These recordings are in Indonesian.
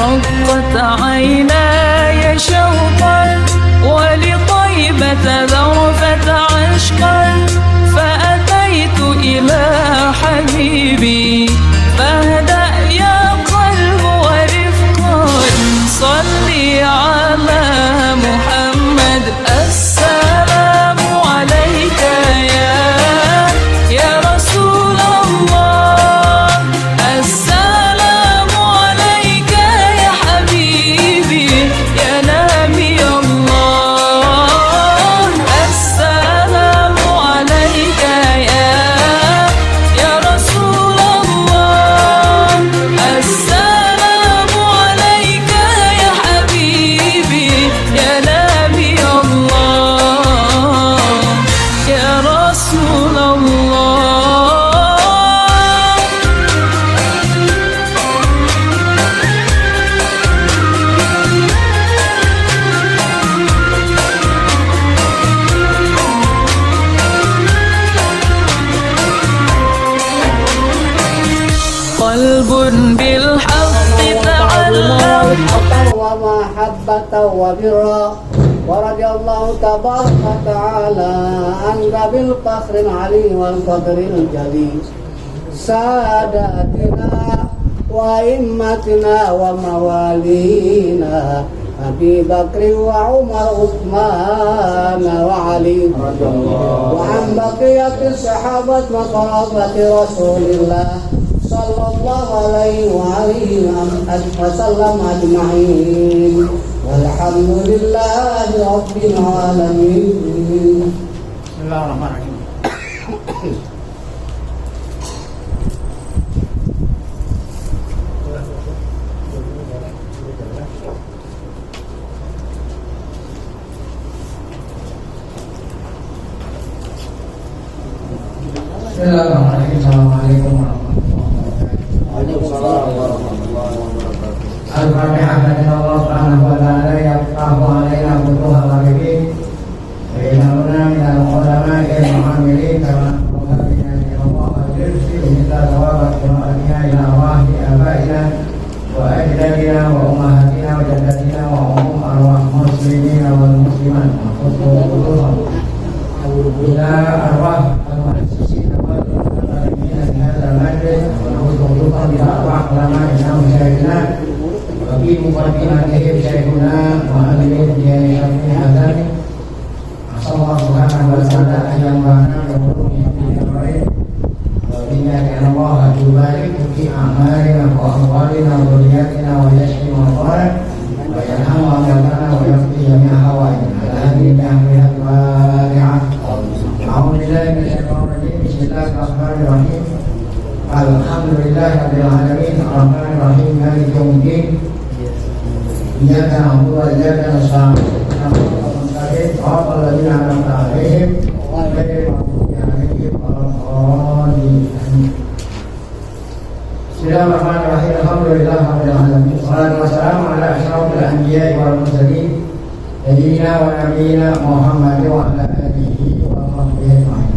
رقت عيناي شوقا ولطيبة ذرفت عشقا فأتيت إلى حبيبي فاهدأ يا قلب ورفقا صلي على محمد السلام عليك يا رسول الله السلام عليك يا حبيبي يا نبي الله السلام عليك يا رسول الله السلام عليك يا حبيبي يا نبي الله يا رسول الله. قلب بالحق تعلق ومحبة وبرا ورضي الله تبارك وتعالى عنك بالفخر العلي والقدر الجليل ساداتنا وإمتنا وموالينا أبي بكر وعمر عثمان وعلي وعن بقية الصحابة وقرابة رسول الله صلى الله عليه وآله وسلم أجمعين والحمد لله رب العالمين. بسم الله الرحمن الرحيم. Bismillahirrahmanirrahim. Assalamualaikum warahmatullahi wabarakatuh. Al-Fatihah. Allah Subhanahu wa ta'ala yaftahu alaina futuhal ghaibin wa inna minal ulama'i al-mu'amilin kama qala Allah al-irsi minta tawabat qira'atina ila arwahi abaina wa ajdadina wa ummahatina wa jaddatina wa umum arwah muslimina wal muslimat wa khususan ila arwah al-muhassisina wal mu'allimina di hadzal majlis wa khususan ila arwah ulama'ina wa masyayikhina bagi muqaddimatihim syekhuna mu'allimin Kiai Syafii Hasan Allah Subhanahu wa ta'ala yang mana kemudian yang Bina ya Allah Jubari Kuki amalina wa ahwalina wa dhuriyatina wa yashmi wa qarat wa yanhamu amalana wa yafti jami'a hawaina ala hadini bi'amrihat wari'ah A'udzubillahi minasyaitonir rajim. Bismillahirrahmanirrahim. Alhamdulillahi rabbil alamin arrahmanir rahim maliki yaumiddin iyyaka na'budu wa iyyaka nasta'in ihdinas siratal ladzina an'amta 'alaihim ghairil maghdubi 'alaihim waladdallin. Bismillahirrahmanirrahim. Alhamdulillahi rabbil alamin. Wassalatu wassalamu ala asyrafil anbiya'i wal mursalin sayyidina wa nabiyyina Muhammadin wa ala alihi wa sahbihi ajma'in.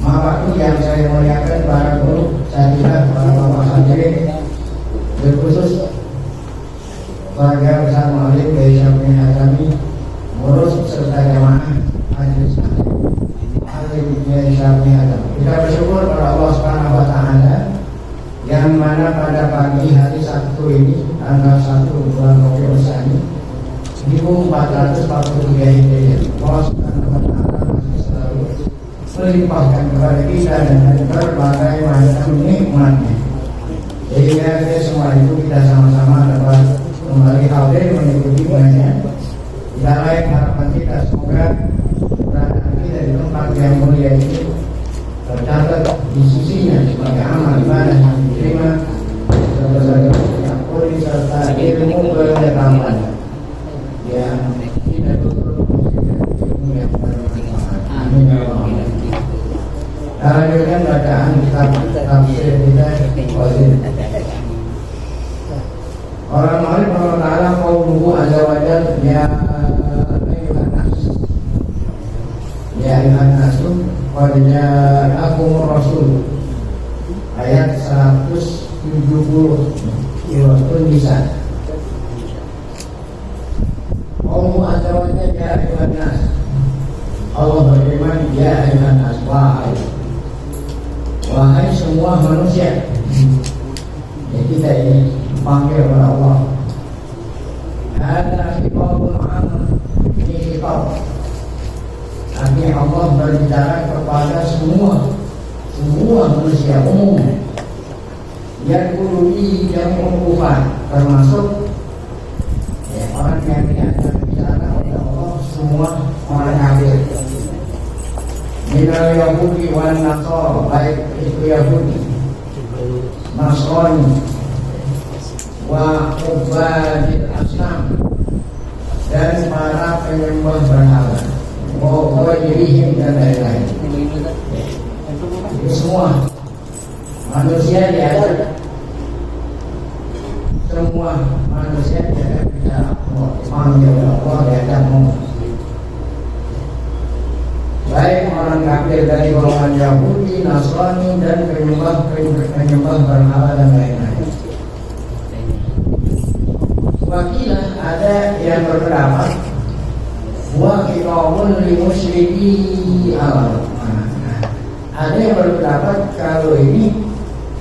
Maaf yang saya muliakan para guru, saya para bapak hadirin, berkhusus keluarga besar Maulid Kiai Syafii Hasan, ngurus serta jamaah majelis Maulid Kiai Syafii Hasan. Kita bersyukur kepada Allah Subhanahu wa ta'ala yang mana pada pagi hari Sabtu ini tanggal 1 bulan Rabiul Tsani 1443 Hijriah, Allah Subhanahu wa ta'ala masih selalu melimpahkan kepada kita dengan berbagai macam nikmatnya, sehingga kita semua itu kita sama-sama dapat kembali hadir mengikuti banyak. Tidak lain harapan kita semoga keberadaan kita di tempat yang mulia ini tercatat di sisinya sebagai amal ibadah yang diterima sebagai puri serta ilmu pengetahuan yang tidak tutup ilmu yang bermanfaat. Amin ya Allah. Lanjutkan bacaan kitab tafsir kita wajib. Orang Malik Allah Ta'ala qauluhu azza wa jalla ya ayyuhan nas ya ayyuhan nas qad ja'akumur rasul ayat 170 Suratul Nisa. manusia. Jadi kita ini panggil oleh Allah. Ada khitabul am, ini khitab. Artinya Allah berbicara kepada semua manusia umum. Yang kului yang mengubah, termasuk ya, orang yang diajar bicara oleh Allah, semua orang kafir. Minal Yahudi wan Nasara, baik itu Yahudi, Nasrani, wa ubadil asnam, dan para penyembah berhala, wa jirihim dan lain-lain. Itu semua manusia diajar, semua manusia diajar bicara panggil Allah, diajar ngomong. Baik orang kafir dari golongan Yahudi, Nasrani, dan penyembah berhala dan lain-lain. Wakilah ada yang berpendapat wa qawmun li musyriki awal. Ada yang berpendapat kalau ini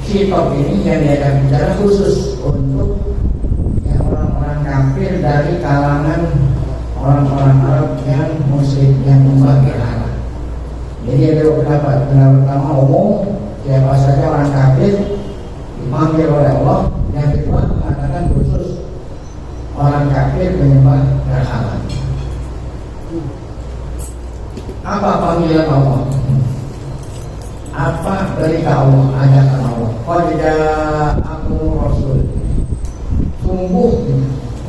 khitab ini yang diajak bicara khusus untuk yang orang-orang kafir dari kalangan orang-orang Arab yang musyrik yang menyembah berhala. Jadi ada pendapat pertama umum, siapa saja orang kafir dipanggil oleh Allah. Yang kedua mengatakan khusus orang kafir menyembah berhala. Apa panggilan Allah? Apa berita Allah, ajakan Allah? Qad ja'akum rasul. Sungguh,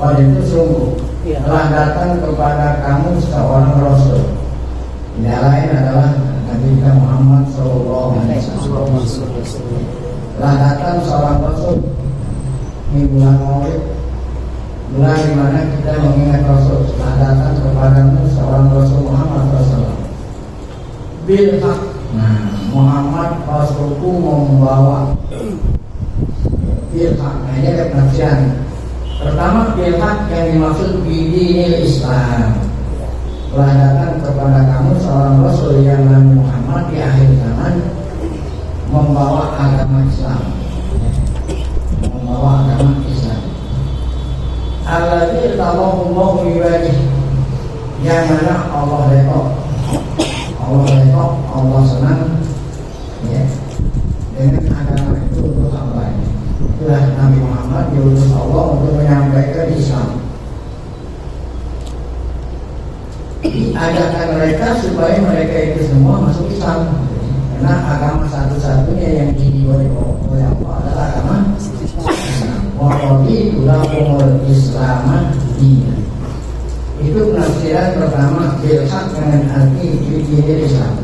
pada itu sungguh telah datang kepada kamu seorang rasul. Tidak lain adalah Nabi Muhammad SAW. Telah datang seorang rasul. Ini bulan Maulid, bulan di mana kita mengingat rasul. Telah datang kepadamu seorang rasul Muhammad SAW. Bil haq. Muhammad rasulku membawa bil haq. Nah, ini ada penafsiran. Pertama, bil haq yang dimaksud bidinil Islam. Telah datang kepada kamu seorang rasul yang Nabi Muhammad di akhir zaman membawa agama Islam. Membawa agama Islam. Alladzi talaqallahu ibadih, yang mana Allah redha. Allah redha, Allah senang ya, dengan agama itu untuk hambanya. Itulah Nabi Muhammad diutus Allah untuk menyampaikan Islam. Ajakan mereka supaya mereka itu semua masuk Islam, karena agama satu-satunya yang diridhoi oleh Allah adalah agama Islam. Waqadi lahumul Islam dinan. Itu penafsiran pertama bil haq dengan arti bidinil Islam.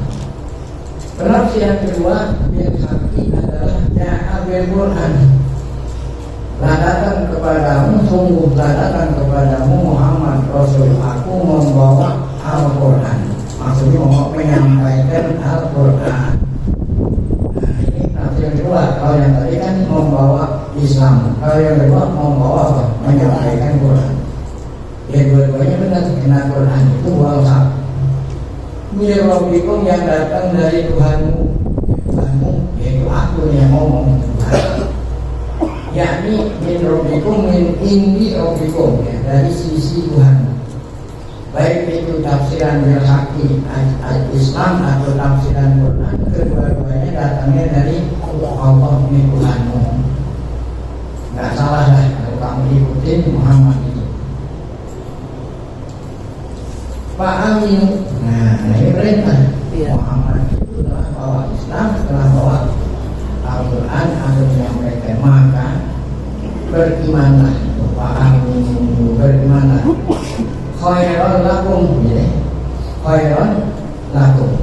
Penafsiran kedua bil haqi adalah ja'a bil Quran. Telah datang kepadamu, sungguh telah datang kepadamu Muhammad Rasul, aku membawa Al-Quran. Maksudnya mau menyampaikan Al-Quran. Nah, ini tafsir kedua. Kalau yang tadi kan membawa Islam, kalau yang kedua membawa apa? Menyampaikan Quran. Ya dua-duanya benar. Karena Quran itu wahab Mir Rabbikum, yang datang dari Tuhanmu. Tuhanmu yaitu aku yang ngomong Tuhan. Yakni min Rabbikum, min indi Rabbikum, ya, dari sisi Tuhan. Baik itu tafsiran bil haqi al-Islam atau tafsiran Quran, kedua-duanya datangnya dari Allah ini Tuhanmu. Nggak salah lah kalau kamu ikutin Muhammad itu. Pak Amin, nah ini perintah Muhammad itu telah bawa Islam, telah bawa Al-Quran atau menyampaikan, maka berimanlah. Pak Amin, berimanlah. Khairan lakum, ya. Khairan lakum.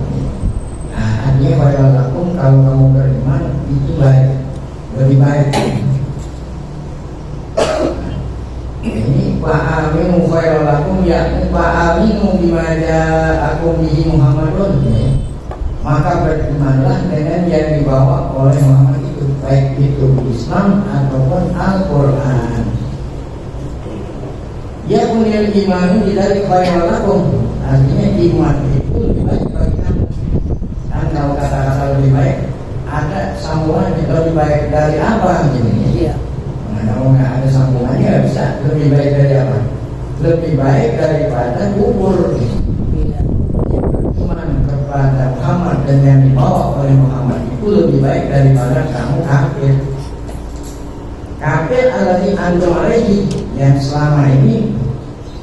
Nah, artinya khairan lakum, kalau kamu beriman itu baik, lebih baik. Ini fa'aminu khairan lakum, yakni fa'aminu bimaja akum bihi Muhammadun, ya. Maka berimanlah dengan yang dibawa oleh Muhammad itu, baik itu Islam ataupun Al-Quran. Ya punya iman dari khairan lakum, artinya iman itu lebih baik bagi kamu. Dan kalau kata-kata lebih baik, ada ada sambungan lebih baik dari apa gini? Iya. Nah, kalau nggak ada sambungannya nggak bisa. Lebih baik dari apa? Lebih baik daripada kubur. Iya. Iman kepada Muhammad dan yang dibawa oleh Muhammad itu lebih baik daripada kamu kafir. Kafir adalah antum alaihi, yang selama ini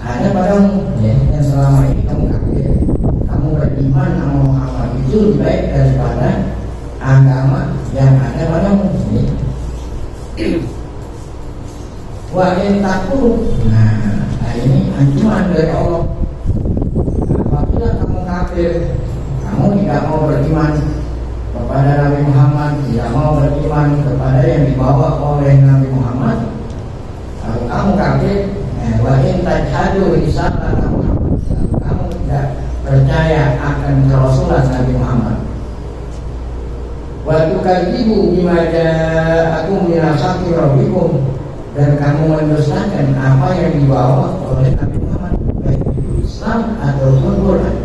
ada padamu, ya, yang selama ini kamu kafir. Kamu beriman sama Muhammad itu lebih baik daripada agama yang ada padamu. Ya. Wa in takfur. Nah, ini ancaman dari Allah. Apabila kamu kafir, kamu tidak mau beriman kepada Nabi Muhammad, tidak mau beriman kepada yang dibawa oleh Nabi Muhammad. Kalau kamu kafir, wa in tajhadu risalah Muhammad, kamu tidak percaya akan kerasulan Nabi Muhammad. Wa tukadzibu bima ja'akum min asati rabbikum, dan kamu mendustakan apa yang dibawa oleh Nabi Muhammad, baik itu Islam ataupun Quran.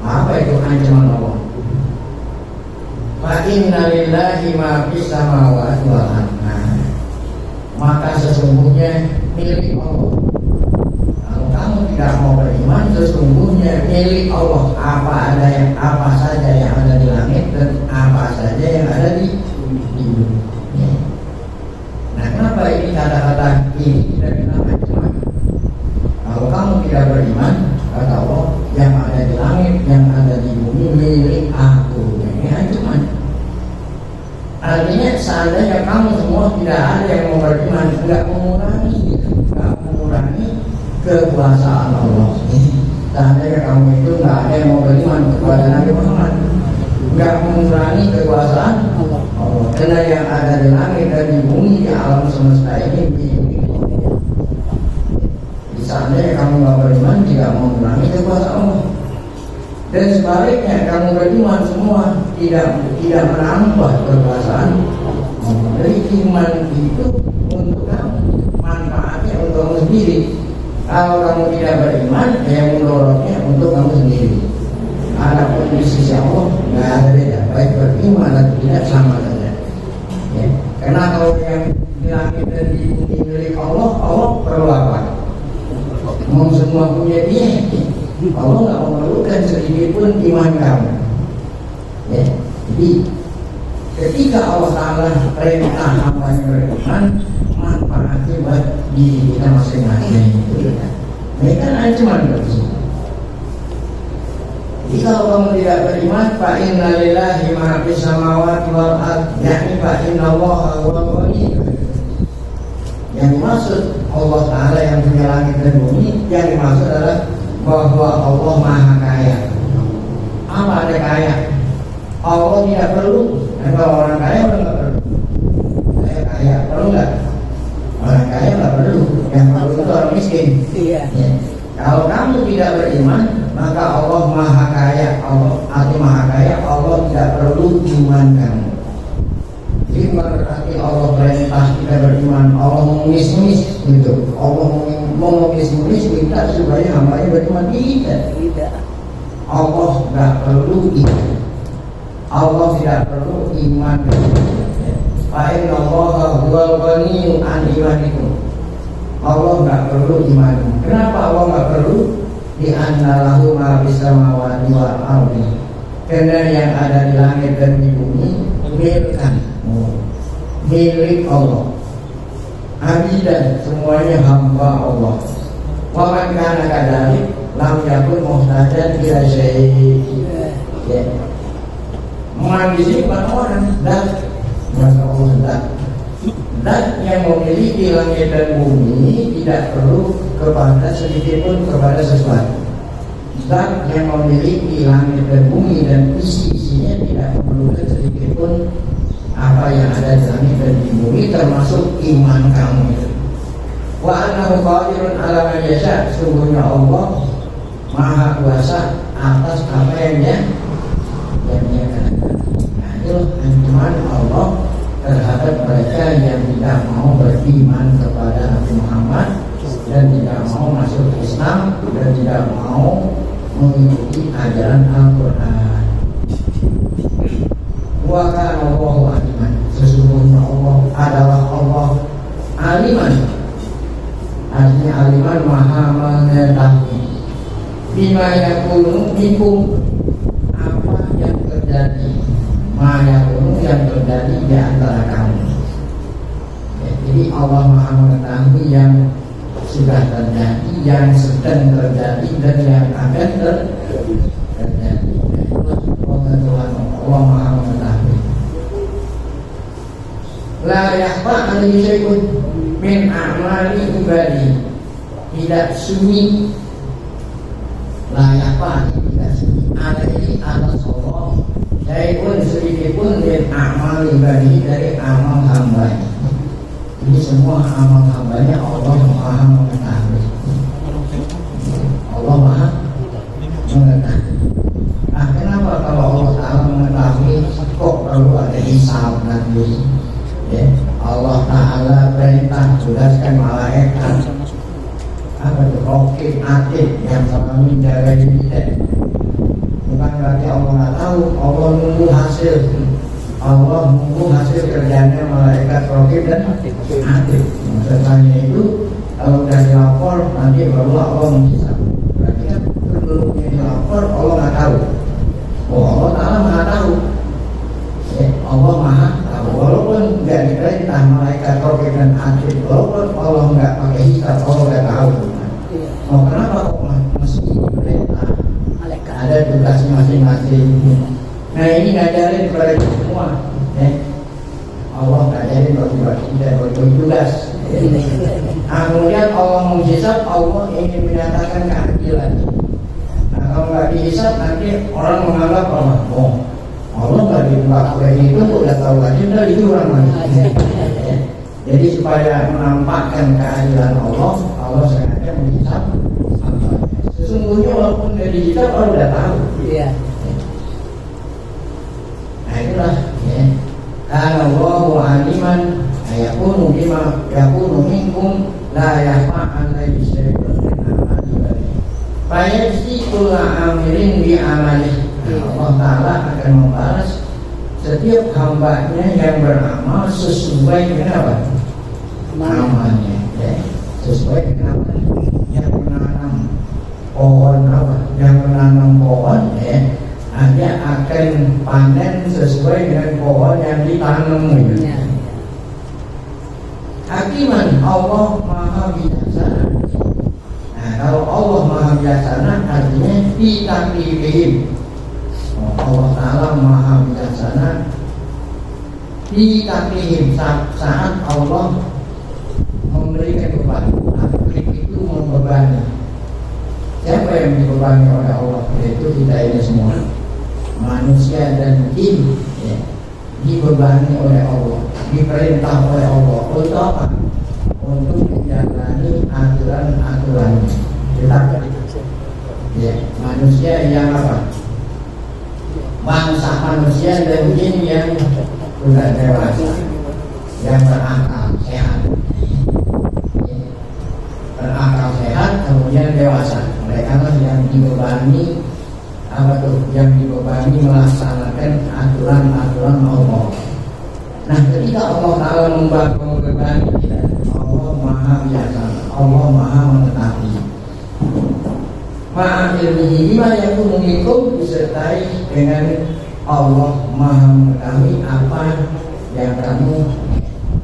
Apa itu ancaman Allah? Fa inna lillahi ma fis samawati wal ardh. Maka sesungguhnya milik Allah. Kalau kamu tidak mau beriman, sesungguhnya milik Allah apa saja yang ada di langit dan apa saja yang ada di bumi. Nah, kenapa ini kata-kata ini tidak kenal ancaman? Kalau kamu tidak beriman, kata Allah, yang ada di langit, yang ada di bumi milik aku. Ini ancaman. Artinya seandainya kamu semua tidak ada yang mau beriman, tidak mengurangi kekuasaan Allah. Seandainya kamu itu tidak ada yang mau beriman kepada Nabi Muhammad, tidak mengurangi kekuasaan Allah. Karena yang ada di langit dan di bumi, di alam semesta ini milik Allah. Seandainya kamu tidak beriman, tidak mengurangi kekuasaan Allah. Dan sebaliknya kamu beriman semua tidak menambah kekuasaan. Jadi iman itu untuk kamu, manfaatnya untuk kamu sendiri. Kalau kamu tidak beriman, yang mendorongnya untuk kamu sendiri. Adapun di sisi Allah nggak ada beda, baik beriman atau tidak sama saja. Ya. Karena kalau yang di langit dan di bumi milik Allah, Allah perlu apa? Mau semua punya dia. Allah nggak memerlukan sedikit pun iman kamu. Ya. Jadi ketika Allah Taala perintah hamba yang beriman, manfaatnya buat diri kita masing-masing. Ini kan ancaman begitu. Jadi kalau kamu tidak beriman, fa inna lillahi ma fis samawati wal ardh, yakni fa inna Allaha huwal ghani. Yang dimaksud Allah Taala yang punya langit dan bumi, yang dimaksud adalah bahwa Allah Maha Kaya. Apa ada kaya? Allah tidak perlu. Kalau orang kaya nggak perlu. Saya kaya perlu nggak? Orang kaya nggak perlu. Yang perlu itu orang miskin. Iya. Ya. Kalau kamu tidak beriman, maka Allah Maha Kaya. Allah arti Maha Kaya, Allah tidak perlu iman kamu. Jadi berarti Allah perintah kita beriman, Allah mengumis-umis gitu. Allah mengumis-umis kita supaya hambanya beriman. Tidak. Allah tidak perlu iman. Allah tidak perlu iman. Fa inna Allaha huwal ghaniyyu an imanikum. Allah tidak perlu iman. Kenapa Allah tidak perlu? Di anna lahu ma fis samawati wal ardh. Karena yang ada di langit dan di bumi milik Allah. Abidan, semuanya hamba Allah. Wa man kana kadzalik lam yakun muhtajan ila syai'in. Ya. Man di sini bukan orang, dan masa Allah dan yang memiliki langit dan bumi tidak perlu kepada sedikit pun kepada sesuatu. Dan yang memiliki langit dan bumi dan isi-isinya tidak memerlukan sedikit pun apa yang ada di langit dan di bumi, termasuk iman kamu itu. Wa annahu qadirun ala ma yasha, sungguhnya Allah Maha kuasa atas apa yang dia katakan. Nah, itu ancaman Allah terhadap mereka yang tidak mau beriman kepada Nabi Muhammad dan tidak mau masuk Islam dan tidak mau mengikuti ajaran Al-Quran. Wa kana Allahu aliman. Sesungguhnya Allah adalah Allah aliman. Artinya aliman maha mengetahui. Bima yakunu minkum, apa yang terjadi, ma yakunu yang terjadi di antara kamu. Ya, jadi Allah maha mengetahui yang sudah terjadi, yang sedang terjadi, dan yang akan terjadi. Pengetahuan Allah maha mengetahui. La yakhfa alaihi syai'un min a'mali ibadi. Tidak sunyi, la yakhfa, tidak sunyi alaihi atas Allah syai'un sedikit pun min a'mali ibadi, dari amal hamba. Ini semua amal hambanya Allah maha mengetahui. Allah maha mengetahui. Nah, kenapa kalau Allah Ta'ala mengetahui kok perlu ada hisab nanti? Ya, Allah Ta'ala perintah tugaskan malaikat apa itu, rokib atid yang selalu menjaga kita. Bukan berarti Allah nggak tahu, Allah nunggu hasil. Allah nunggu hasil kerjanya malaikat rokib dan atid. Setelahnya itu kalau sudah dilapor nanti baru Allah menghisab. Berarti kan sebelumnya dilapor Allah nggak tahu. Oh, Allah Ta'ala maha tahu. Ya, Allah maha tahu. Walaupun nggak diperintah malaikat rokib dan atid, walaupun Allah nggak pakai hisab, Allah nggak tahu. Oh, kenapa kok mesti diperintah? Ada tugasnya masing-masing. Nah, ini ngajarin kepada kita semua. Ya. Allah ngajarin bagi kita bagi tugas. Nah, kemudian Allah menghisab, Allah ingin menyatakan keadilan. Nah, kalau nggak dihisab nanti orang menganggap Allah nggak dilakukan itu udah tahu aja, udah itu orang lain. Jadi supaya menampakkan keadilan Allah, Allah sengaja menghisab. Sesungguhnya walaupun nggak dihisab, Allah udah tahu. Iya. Nah itulah. Ya. Karena Allahu aliman, yakunu bima yakunu minkum la yahfa'an alaihi syai'un min amali bani. Fayajzi kulla amirin bi amalih. Allah Ta'ala akan membalas setiap hambanya yang beramal sesuai dengan apa? Amalnya. Ya. Sesuai dengan apa? Yang menanam pohon apa? Yang menanam pohon, ya, dia akan panen sesuai dengan pohon yang ditanam. Ya. Hakiman, Allah maha bijaksana. Nah, kalau Allah maha bijaksana artinya ditaklifihim. Allah Ta'ala maha bijaksana ditaklifihim saat Allah memberikan beban. Taklif itu membebani. Siapa yang dibebani oleh Allah? Yaitu kita ini semua, manusia dan jin, ya, dibebani oleh Allah, diperintah oleh Allah. Untuk apa? Untuk menjalani aturan-aturannya. Kita, ya, manusia yang apa? Bangsa manusia dan jin yang sudah dewasa, yang berakal sehat, berakal sehat kemudian dewasa. Mereka lah yang dibebani apa tuh? Yang dibebani melaksanakan aturan-aturan Allah. Nah, ketika Allah Ta'ala membebani kita, Allah maha bijaksana, Allah maha mengetahui. Maha ilmihi bima yakunu minkum, disertai dengan Allah maha mengetahui apa yang kamu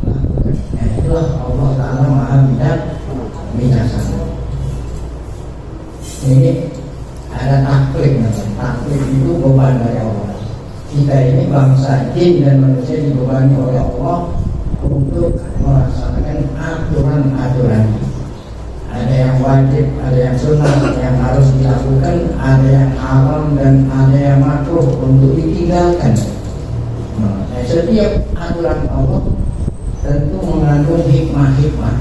lakukan. Nah, itulah Allah Ta'ala maha bijaksana. Ini ada taklif, taklif itu beban dari Allah. Kita ini bangsa jin dan manusia dibebani oleh Allah untuk melaksanakan aturan-aturan. Ada yang wajib, ada yang sunnah yang harus dilakukan, ada yang haram dan ada yang makruh untuk ditinggalkan. Nah, setiap aturan Allah tentu mengandung hikmah-hikmah.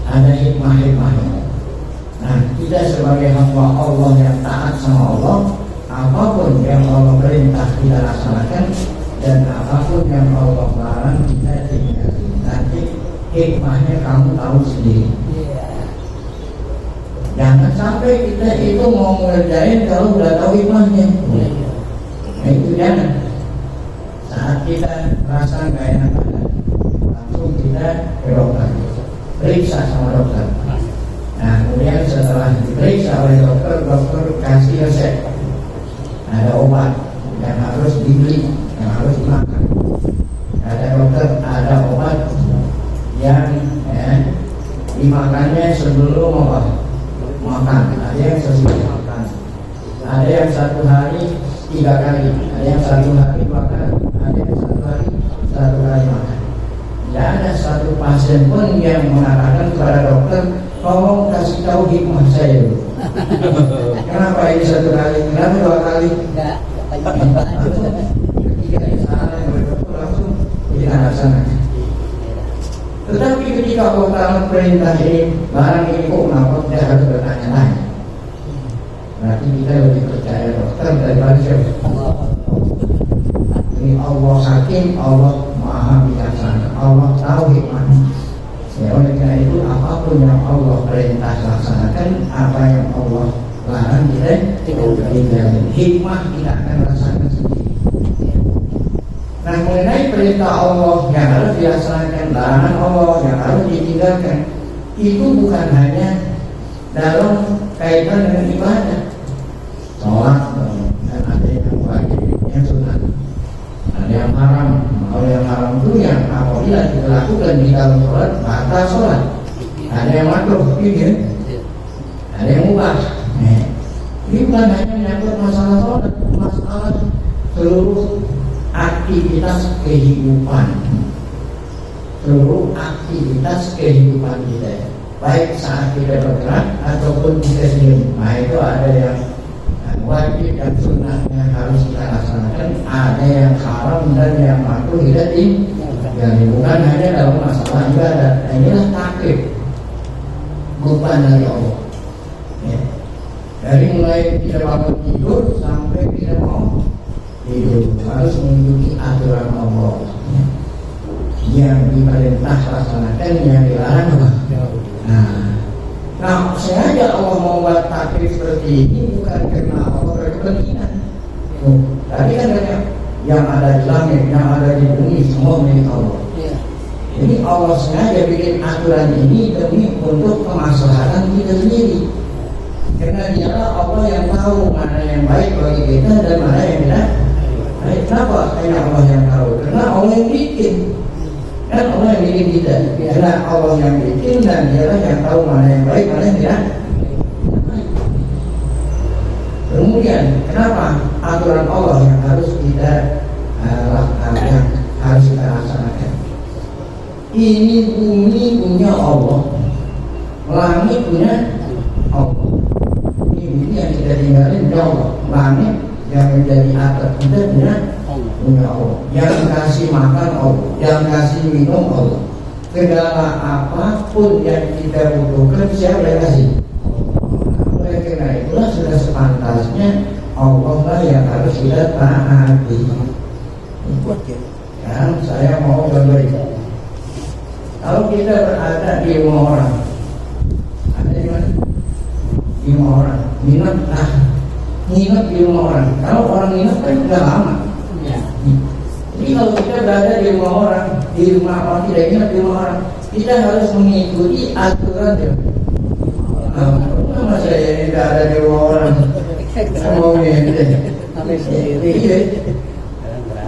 Ada hikmah-hikmahnya. Nah, kita sebagai hamba Allah yang taat sama Allah, apapun yang Allah perintah kita laksanakan, dan apapun yang Allah larang kita tinggalkan. Nanti hikmahnya kamu tahu sendiri. Jangan sampai kita itu mau ngerjain kalau udah tahu hikmahnya. Nah, itu jangan. Saat kita rasa nggak enak badan, langsung kita ke dokter, periksa sama dokter. Nah, kemudian setelah diperiksa oleh dokter, dokter kasih resep. Ada obat yang harus dibeli, yang harus dimakan. Ada dokter, ada obat yang dimakannya sebelum makan. Ada yang sesudah makan. Ada yang 1 hari 3 kali. Ada yang 1 hari 2 kali. Ada yang 1 hari 1 kali makan. Tidak ada satu pasien pun yang mengatakan kepada dokter, tolong kasih tahu hikmah saya dulu. Kenapa ini 1 kali? Kenapa 2 kali? Enggak. Ketika salah yang dokter langsung kita laksanakan. Tetapi ketika Allah Ta'ala perintah ini, barang ini kok kenapa tidak harus bertanya-tanya. Berarti kita lebih percaya dokter daripada siapa? Ini Allah Hakim, Allah Maha Bijaksana, Allah tahu hikmahnya. Ya, oleh karena itu apapun yang Allah perintah laksanakan, apa yang Allah larang kita tinggalin. Hikmah kita akan rasakan sendiri. Nah, mengenai perintah Allah yang harus dilaksanakan, larangan Allah yang harus ditinggalkan, itu bukan hanya dalam kaitan dengan ibadah, sholat, dan ada yang wajib, yang sunat, ada yang haram. Kalau yang haram itu yang apabila kita lakukan di dalam sholat, batal sholat. Ada yang makruh, gitu. Ada yang mubah. Ini bukan hanya menyangkut masalah sholat, masalah seluruh aktivitas kehidupan, seluruh aktivitas kehidupan kita, baik saat kita bergerak ataupun kita sendiri. Nah, itu ada yang wajib dan sunnah yang harus kita laksanakan, ada yang haram dan yang makruh tidak dijalani. Bukan hanya dalam masalah ibadah. Inilah taklif, beban dari Allah. Ya. Dari mulai kita bangun tidur sampai kita mau tidur harus mengikuti aturan Allah. Yang diperintah laksanakan, yang dilarang apa? Nah, sengaja Allah membuat taklif seperti ini bukan karena Allah berkepentingan. Tadi kan banyak yang ada di langit, yang ada di bumi, semua milik Allah. Jadi Allah sengaja bikin aturan ini demi untuk kemaslahatan kita sendiri. Karena dialah Allah yang tahu mana yang baik bagi kita dan mana yang tidak baik. Kenapa? Karena Allah yang tahu. Karena Allah yang bikin. Kan Allah yang bikin kita. Karena Allah yang bikin dan dialah yang tahu mana yang baik, mana yang tidak baik. Kemudian kenapa aturan Allah yang harus kita yang harus kita laksanakan? Ini bumi punya Allah, langit punya Allah. Ini bumi yang kita tinggalin punya Allah, langit yang menjadi atap kita punya Allah. Yang kasih makan Allah, yang kasih minum Allah. Segala apapun yang kita butuhkan siapa yang kasih? Oleh karena itulah sudah sepantasnya Allah lah yang harus kita taati. Yang saya mau contoh. Kalau kita berada di rumah orang, ada di mana? Di rumah orang, nginep di rumah orang. Kalau orang nginep kan sudah lama. Jadi kalau kita berada di rumah orang, di rumah orang tidak nginep di rumah orang, kita harus mengikuti aturan dia. Kenapa saya ini tidak ada di rumah orang? Saya mau nginep.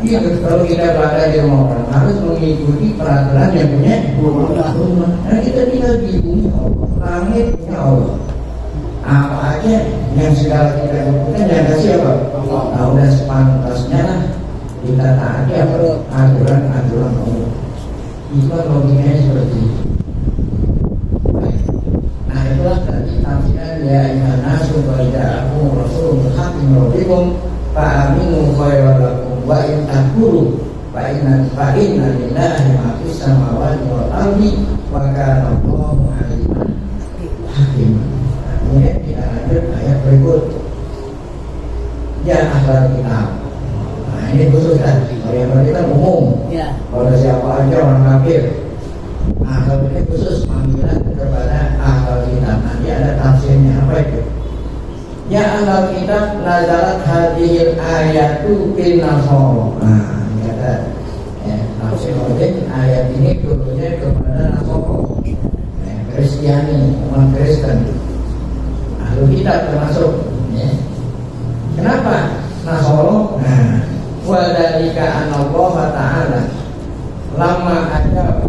Iya, kalau kita berada di rumah orang harus mengikuti peraturan yang punya rumah. Karena kita tinggal di bumi Allah, langit punya Allah. Apa aja yang segala kita butuhkan yang kasih apa? Nah, udah sepantasnya lah kita taati aturan-aturan Allah. Itu logikanya seperti itu. Nah, itulah tadi tafsiran ya ayyuhan nasu qad ja'akum rasulun haqqun min rabbikum fa'aminu khairan lakum wa in takfuru fa inna lillahi ma fis samawati wal ardi wa kana Allahu aliman hakiman. Kemudian kita lanjut ayat berikut. Ya ahlal kitab. Nah, ini khusus kan. Kalau yang berarti kan umum. Kalau siapa aja orang kafir. Nah, kalau ini khusus panggilan kepada ahlal kitab. Nanti ada tafsirnya apa itu? Ya ahlal kitab nazalat hadhil ayatu bin nasara. Nah, kata Kristiani, umat Kristen, ahlu kitab termasuk. Ya. Kenapa Nasoro? Nah, wadalika anallah ta'ala lama ada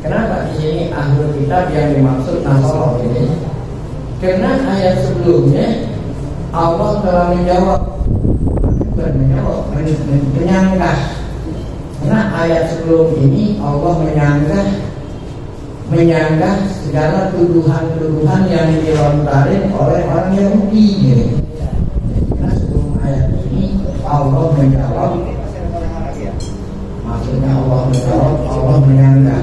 kenapa di sini ahlu kitab yang dimaksud Nasoro ini? Karena ayat sebelumnya Allah telah menjawab, bukan menjawab, menyanggah. Karena ayat sebelum ini Allah menyanggah segala tuduhan-tuduhan yang dilontarin oleh orang Yahudi. Karena sebelum ayat ini Allah menjawab, maksudnya Allah menjawab, Allah menyanggah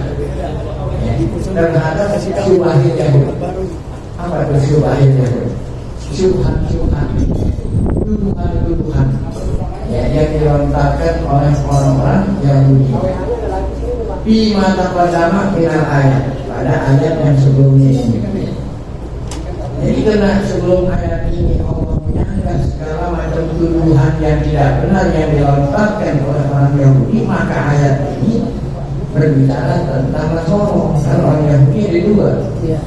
terhadap syubhat Yahudi. Apa itu syubhat Yahudi? Syubhat, tuduhan-tuduhan yang dilontarkan oleh orang-orang Yahudi. Di mata pertama final ayat, pada ayat yang sebelumnya ini. Jadi karena sebelum ayat ini Allah menyanggah segala macam tuduhan yang tidak benar yang dilontarkan oleh orang Yahudi, maka ayat ini berbicara tentang Nasoro. Kan orang Yahudi ada dua,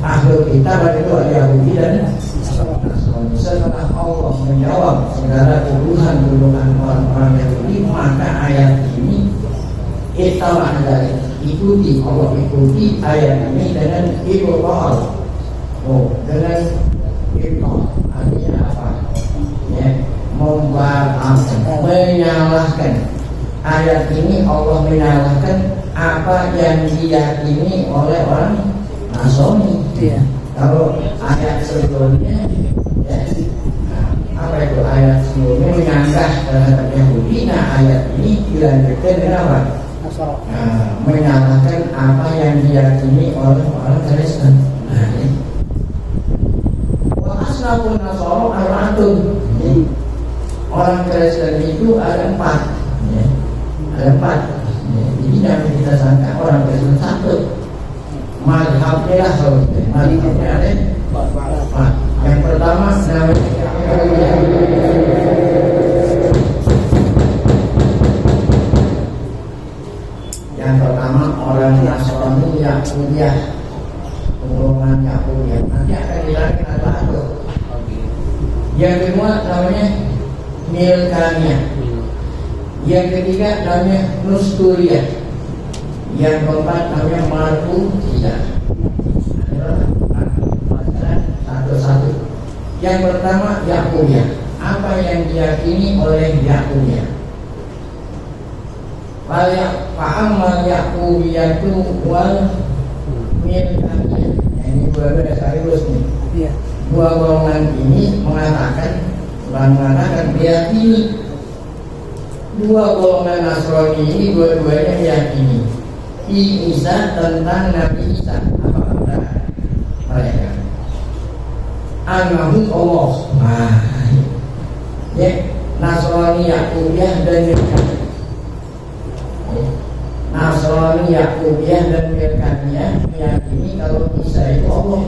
ahlu kitab ada dua, Yahudi dan Nasrani. Setelah Allah menjawab segala tuduhan-tuduhan orang-orang Yahudi, maka ayat ini italah dari ikuti, Allah ikuti ayat ini dengan ibtal. Dengan ibtal artinya apa? Ya, membatalkan, menyalahkan. Ayat ini Allah menyalahkan apa yang diyakini oleh orang Nasrani. Iya. Kalau ayat sebelumnya, ya, apa itu ayat sebelumnya menyanggah terhadap Yahudi. Nah, ayat ini dilanjutkan dengan apa? Menyalahkan apa yang diyakini oleh orang Kristen. Nah, ini wa asnafun Nasoro arba'atun. Orang Kristen itu ada 4. Ya. Ada 4. Ya. Jadi jangan kita sangka orang Kristen satu. Mazhabnya lah kalau kita. Mazhabnya ada 4. Yang pertama namanya yang pertama orang Nasrani Yakubiyah, golongan Yakubiyah. Nanti akan dilarikan satu. Yang kedua namanya Milkaniyah. Yang ketiga namanya Nusturiyah. Yang keempat namanya Markutiyah. Satu-satu. Yang pertama Yakubiyah. Apa yang diyakini oleh Yakubiyah? Fa'amal Yakubiyatu wal Milkaniyah. Ini dua-dua sekaligus nih. Iya. Dua golongan ini mengatakan meyakini. Dua golongan Nasrani ini dua-duanya meyakini Isa tentang Nabi Isa. Apa kata mereka? Annahu Allah. Nah, ya, Nasrani Yakubiyah dan Milkaniyah. Nasrani Yakubiyah dan Milkaniyah meyakini kalau Isa itu Allah.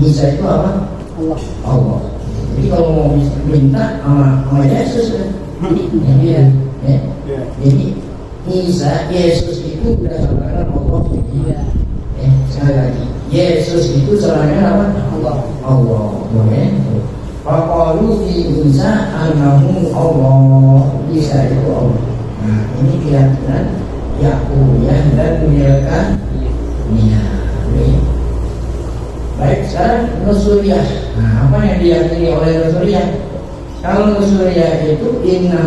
Isa itu apa? Allah. Jadi kalau mau minta sama Yesus kan? Ya. Jadi Isa, Yesus itu berdasarkan Allah. Sekali lagi, Yesus itu sebenarnya apa? Allah. Faqalu fi Isa annahu Allah. Isa itu Allah. Nah, ini keyakinan Yakubiyah dan Milkaniyah. Baik, sekarang Nusuriyah. Nah, apa yang diyakini oleh Nusuriyah? Kalau Nusuriyah itu inna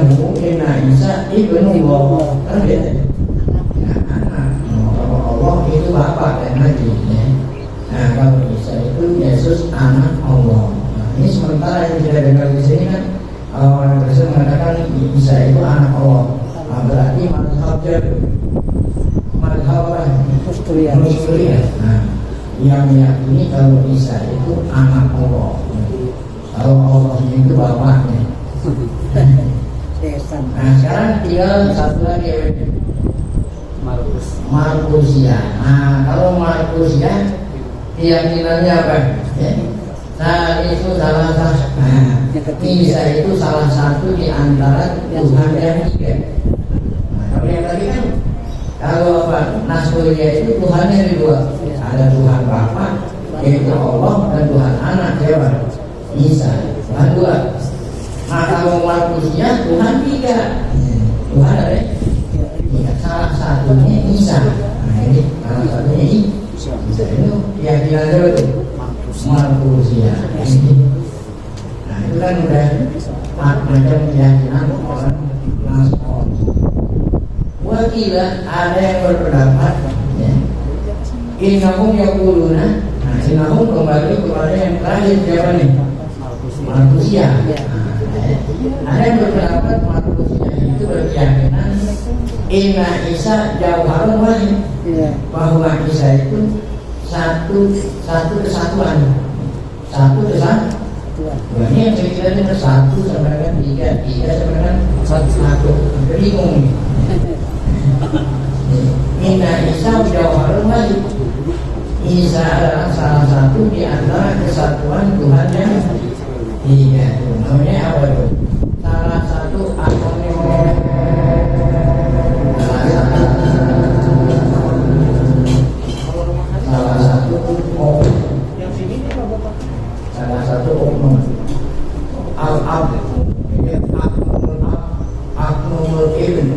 Isa ibnu Allah. Kan beda. Anak. Kalau Allah itu bapak dan haji. Ya. Nah, kalau Isa itu Yesus anak Allah. Nah, ini sementara yang kita dengar di sini kan orang Kristen mengatakan Isa itu anak Allah. Nah, berarti madhab Nusuriyah. Nah, yang meyakini kalau Isa itu anak Allah. Kalau Allah itu bapaknya. Nah, sekarang tinggal satu lagi, Markusia. Nah, kalau Markusia keyakinannya apa? Ya? Nah, itu salah satu. Nah, Isa itu salah satu di antara Tuhan yang tiga. yang tadi kan kalau apa Nasrullah itu Tuhannya ada dua, ada Tuhan Bapa yaitu Allah dan Tuhan Anak siapa? Isa. Tuhan dua. Nah kalau manusia Tuhan tiga. Tuhan ada tiga. Salah satunya Isa. Nah ini salah satunya Isa. Itu keyakinan dulu tuh manusia. Nah itu kan udah macam keyakinan orang Nasrani. Wakila ada yang berpendapat ya. Innahum yaquluna. Nah, innahum kembali kepada yang terakhir siapa nih? Manusia. Nah, ada yang berpendapat manusia itu berkeyakinan Inna Isa jauharun wahid. Bahwa Isa itu satu kesatuan. Satu kesatuan. Ini yang sekiranya satu sama dengan tiga sama dengan satu. Bingung. Inna Isa jauharun wahid. Isa adalah salah satu di antara kesatuan Tuhan yang tiga. Namanya apa itu? Salah satu akronim. Salah satu oknum. Al-Ab. Aknumul Ibn.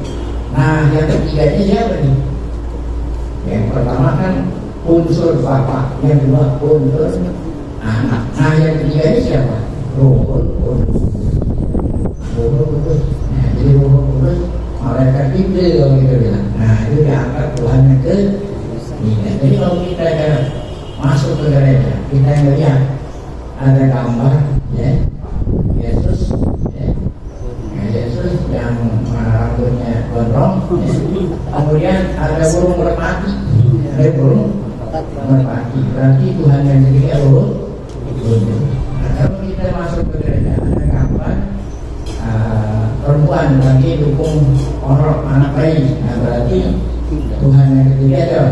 Nah yang ketiganya siapa nih? Yang pertama kan unsur Bapa, yang kedua unsur Anak. Nah yang ketiganya siapa? Ruhul Qudus. Nah jadi Ruhul Qudus malaikat Jibril kalau kita bilang. Nah itu diangkat Tuhan yang ketiga. Jadi kalau kita masuk ke gereja, kita ngelihat ada gambar ya Yesus ya. Yesus yang rambutnya gondrong ya. Kemudian ada burung merpati, ada burung merpati, berarti Tuhan yang ketiga urut. Nah, kalau kita masuk ke gereja ada gambar perempuan lagi dukung orok anak bayi, nah berarti Tuhan yang ketiga ada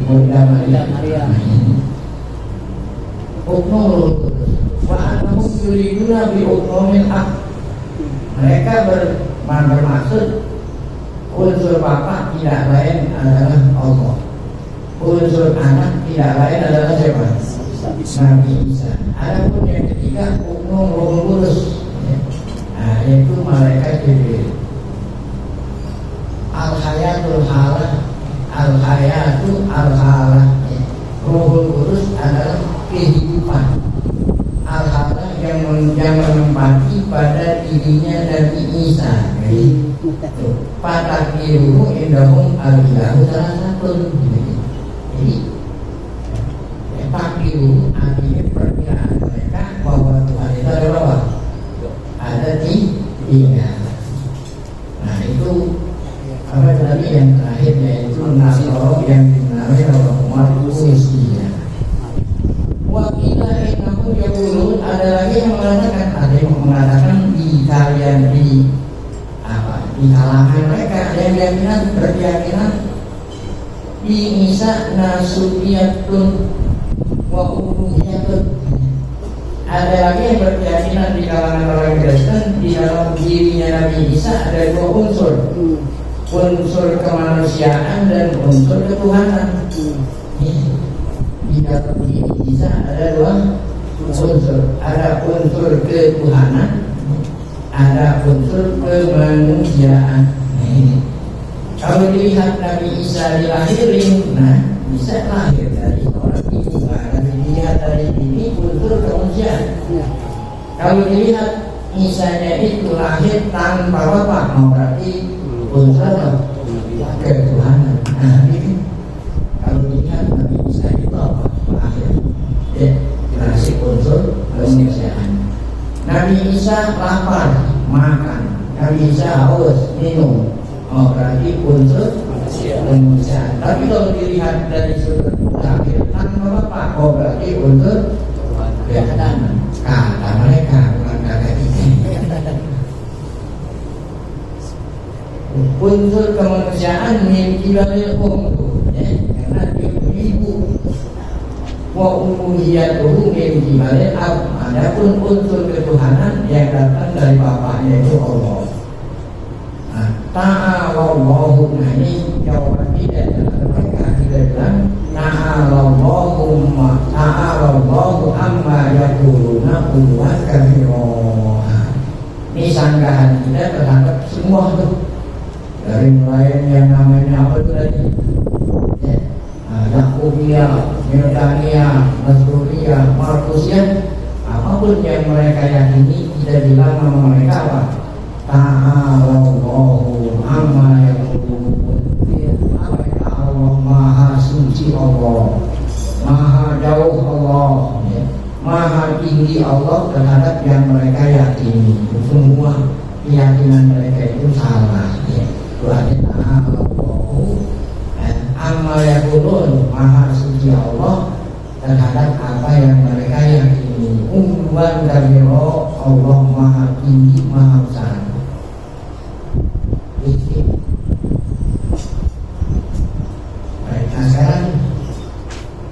Bunda Maria. Uknul wa'anahum yuriduna bi uknumil haq. Mereka bermaksud unsur Bapa tidak lain adalah Allah, unsur Anak tidak lain adalah siapa? Nabi Isa. Adapun yang ketiga uknum Ruhul Qudus, nah yaitu malaikat Jibril. Al-hayatul halah, al-hayatu al-halah. Ruhul Qudus adalah kehidupan. Al-halah yang menempati pada dirinya Nabi Isa. Fatakiruhu indahum al-ilahu salah satu. Jadi takiruhu artinya perkiraan mereka bahwa Tuhan itu ada berapa? Ada tiga. Nah itu apa tadi yang terakhir yaitu Nasoro yang dinamai oleh umat Rusia. Wakila innahu yaqulun, ada lagi yang mengatakan, ada yang mengatakan di kalian di kalangan mereka ada yang berkeyakinan di Isa nasubiyatun wa uluhiyatun. Ada lagi yang berkeyakinan di kalangan orang Kristen di dalam dirinya Nabi Isa ada dua unsur, unsur kemanusiaan dan unsur ketuhanan. Di dalam diri Isa ada dua unsur, ada unsur ketuhanan, ada unsur kemanusiaan. Kalau dilihat Nabi Isa dilahirin, nah bisa lahir dari orang ibu. Kalau dilihat dari ini unsur kemanusiaan. Kalau dilihat Isanya itu lahir tanpa bapak, berarti unsur ketuhanan. Nah ini kalau dilihat Nabi Isa itu apa? Lahir ya, masih unsur kemanusiaan. Nabi Isa lapar, makan. Nabi Isa haus, minum. Oh berarti unsur kemanusiaan. Tapi kalau dilihat dari sudut lahir tanpa bapak, oh berarti unsur ketuhanan. Kata mereka bukan kata kita. Unsur kemanusiaan miliki balil ya, karena dia ibu. Wa uluhiyatuhu miliki balil ab. Adapun unsur ketuhanan yang datang dari bapaknya itu Allah. Ta'ala Ta'alallahu. Nah ini jawaban tidak. Mereka tidak bilang Ta'alallahu amma yaquluna uluwan kabira. Ini sanggahan kita terhadap semua tuh, dari mulai yang namanya apa itu tadi ya, Yakubiyah, Mirdaniyah, Nasruliyah, Markusiyah, apapun yang mereka yakini, kita bilang nama mereka apa? Ta'alallahu amma yaqulun. Apa ya? Allah Maha Suci Allah, Maha Jauh Allah, ya. Maha tinggi Allah terhadap yang mereka yakini. Semua keyakinan mereka itu salah, ya. Tuhan Ta'alallahu amma yaqulun, Maha Suci Allah terhadap apa yang mereka yakini. Uluwan kabira, Allah Maha tinggi, Maha besar. Baik, nah sekarang,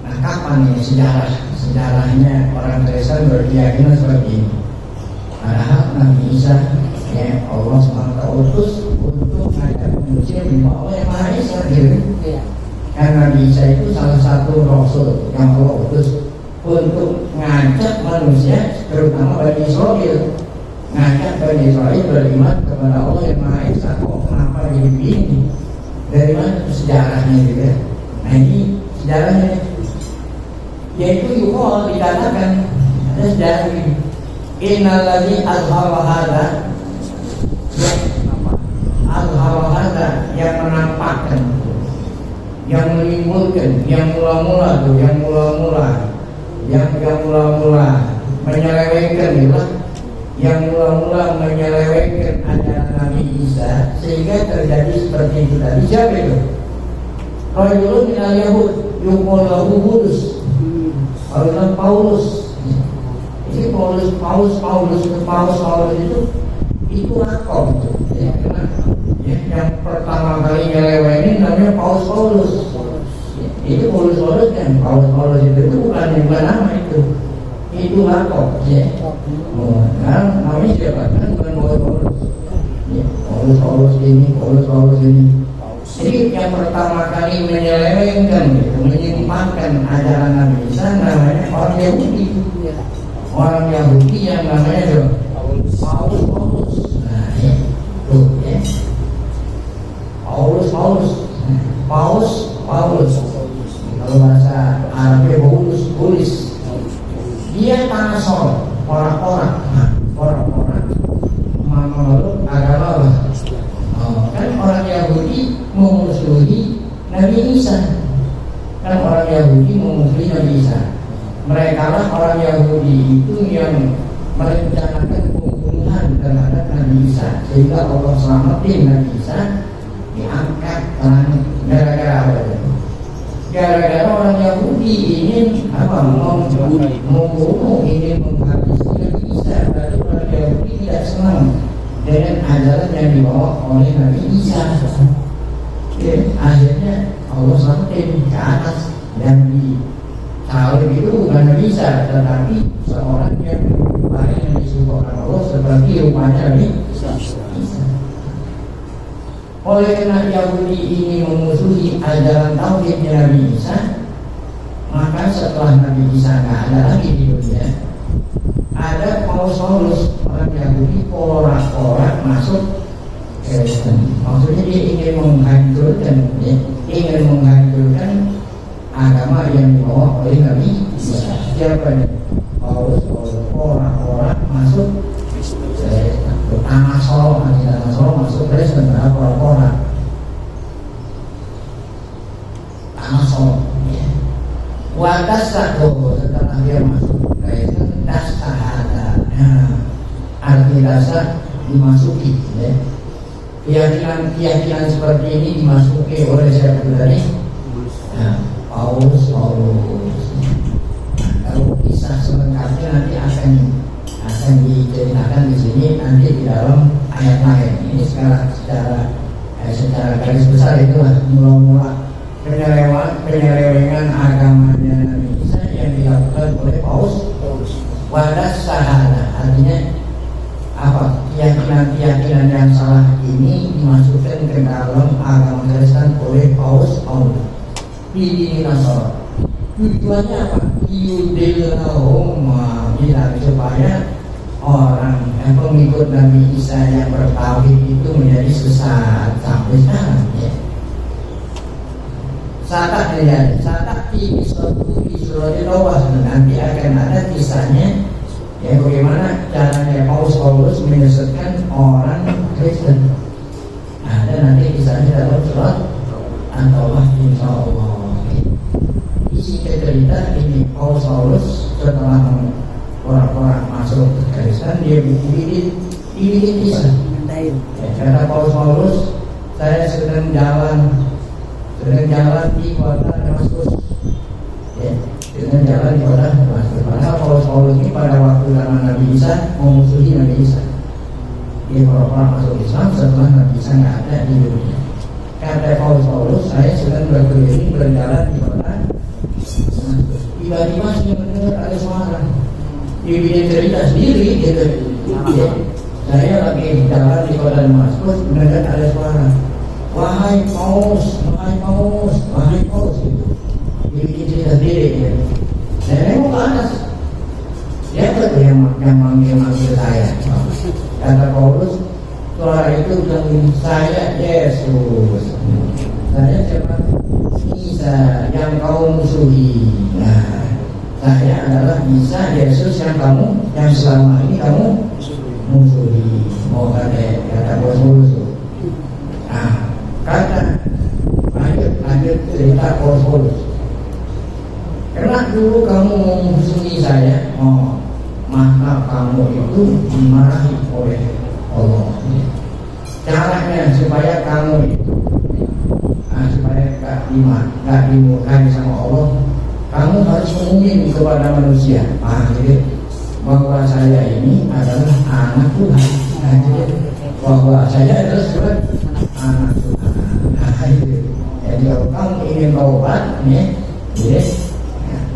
nah kapan ini sejarahnya orang Kristen berkeyakinan seperti ini? Padahal Nabi Isa ya Allah SWT utus untuk mengajak manusia membawa yang Maha Esa gitu. Karena Nabi Isa itu salah satu Rasul yang Allah utus untuk mengajak manusia, terutama Bani Israel, ngajak Bani Israel beriman kepada Allah yang Maha Esa. Kok kenapa jadi begini? Dari mana sejarahnya juga? Nah ini sejarahnya, yaitu Yuhol dikatakan ada sejarah ini. Innalladzi azhara hadza, yang menampakkan, yang menimbulkan, yang mula-mula menyelewengkan gitu, yang mula-mula menyelewengkan ajaran Nabi Isa sehingga terjadi seperti itu tadi. Siapa itu? Rajulun minal Yahud yuqalu lahu Bulus, Paulus. Ini Paulus itu rakom itu. Ya, yang pertama kali nyelewengin namanya Paulus. Ya, itu Paulus kan. Paulus itu bukan nama itu. Itu rakom. Ya. Nah, namanya siapa? Kan bukan Paulus. Ya, Paulus ini. Jadi yang pertama kali menyelewengkan, menyimpangkan ajaran Nabi Isa namanya orang Yahudi. Orang Yahudi yang namanya Paulus. Nah, ya. Tuh, ya. Paulus. Kalau bahasa Arabnya Paulus. Dia tanasor, orang-orang menurut agama. Kan orang Yahudi memusuhi Nabi Isa. Mereka lah orang Yahudi itu yang merencanakan pembunuhan terhadap Nabi Isa, sehingga Allah selamatin Nabi Isa diangkat tangan. Gara-gara apa? Gara-gara orang Yahudi ingin membunuh, ingin menghabisi Nabi Isa. Lalu orang Yahudi tidak senang dengan ajaran yang dibawa oleh Nabi Isa. Akhirnya Allah selamatin ke atas dan salib itu bukan Nabi Isa, tetapi seorang yang paling yang disuruhkan Allah seperti rupanya Nabi Isa. Oleh karena Yahudi ini memusuhi ajaran tauhidnya Nabi Isa, maka setelah Nabi Isa nggak ada lagi di dunia, ada Paulus, orang Yahudi porak-porak masuk Kristen. Maksudnya dia ingin menghancurkan agama yang dibawa oleh Nabi Isa. Siapa ini? Paulus porak-porak masuk tanah Solo masuk Kristen. Porak-porak tanah Solo. Wadas satu setelah dia masuk Kristen, das sahada. Arti dasar dimasuki. Keyakinan seperti ini dimasuki oleh siapa tadi? Paulus. Kalau kisah selengkapnya nanti akan diceritakan di sini nanti di dalam ayat lain. Ini sekarang secara garis besar itulah mula-mula penyelewengan agamanya Nabi Isa yang dilakukan oleh Paulus. Wadas sahada, artinya apa keyakinan yang salah ini dimasukkan ke dalam agama Kristen oleh Paus Paulus di Nasara. Tujuannya apa? Yudilahum, bilang supaya orang pengikut Nabi Isa yang bertauhid itu menjadi sesat sampai sekarang. Ya. Saat di surat Al-Baqarah nanti akan ada kisahnya. Ya, bagaimana caranya Paulus menyesatkan orang Kristen. Ada nanti kisahnya dalam surat Al-Baqarah, insya Allah. Isi cerita ini Paulus setelah orang-orang masuk ke Kristen, dia bikin kisah. Ya, kata Paulus, saya sedang jalan di kota Damaskus. Ya, dengan jalan di kota Damaskus. Karena Paulus ini pada waktu zaman Nabi Isa memusuhi Nabi Isa. Dia orang masuk Islam setelah Nabi Isa nggak ada di dunia. Kata Paulus, saya sedang berkeliling berjalan di kota Damaskus. Tiba-tiba saya mendengar ada suara. Dia bikin cerita sendiri, gitu. Ya, saya lagi jalan di kota Damaskus mendengar ada suara. Wahai Paus, gitu. Dia bikin cerita sendiri, ya. Saya nengok ke atas. Siapa tuh yang manggil saya? Kata Paulus, suara itu bilang, saya Yesus. Saya siapa? Isa yang kau musuhi. Nah, saya adalah Isa Yesus yang selama ini kamu musuhi. Mau kata Paulus. Nah, lanjut cerita Paulus. Karena dulu kamu memusuhi saya, maka kamu itu dimarahi oleh Allah. Caranya supaya kamu itu supaya gak dimurkai sama Allah, kamu harus mengumum kepada manusia, jadi bahwa saya ini adalah anak Tuhan, bahwa saya adalah anak Tuhan. Jadi kalau kamu ingin taubat,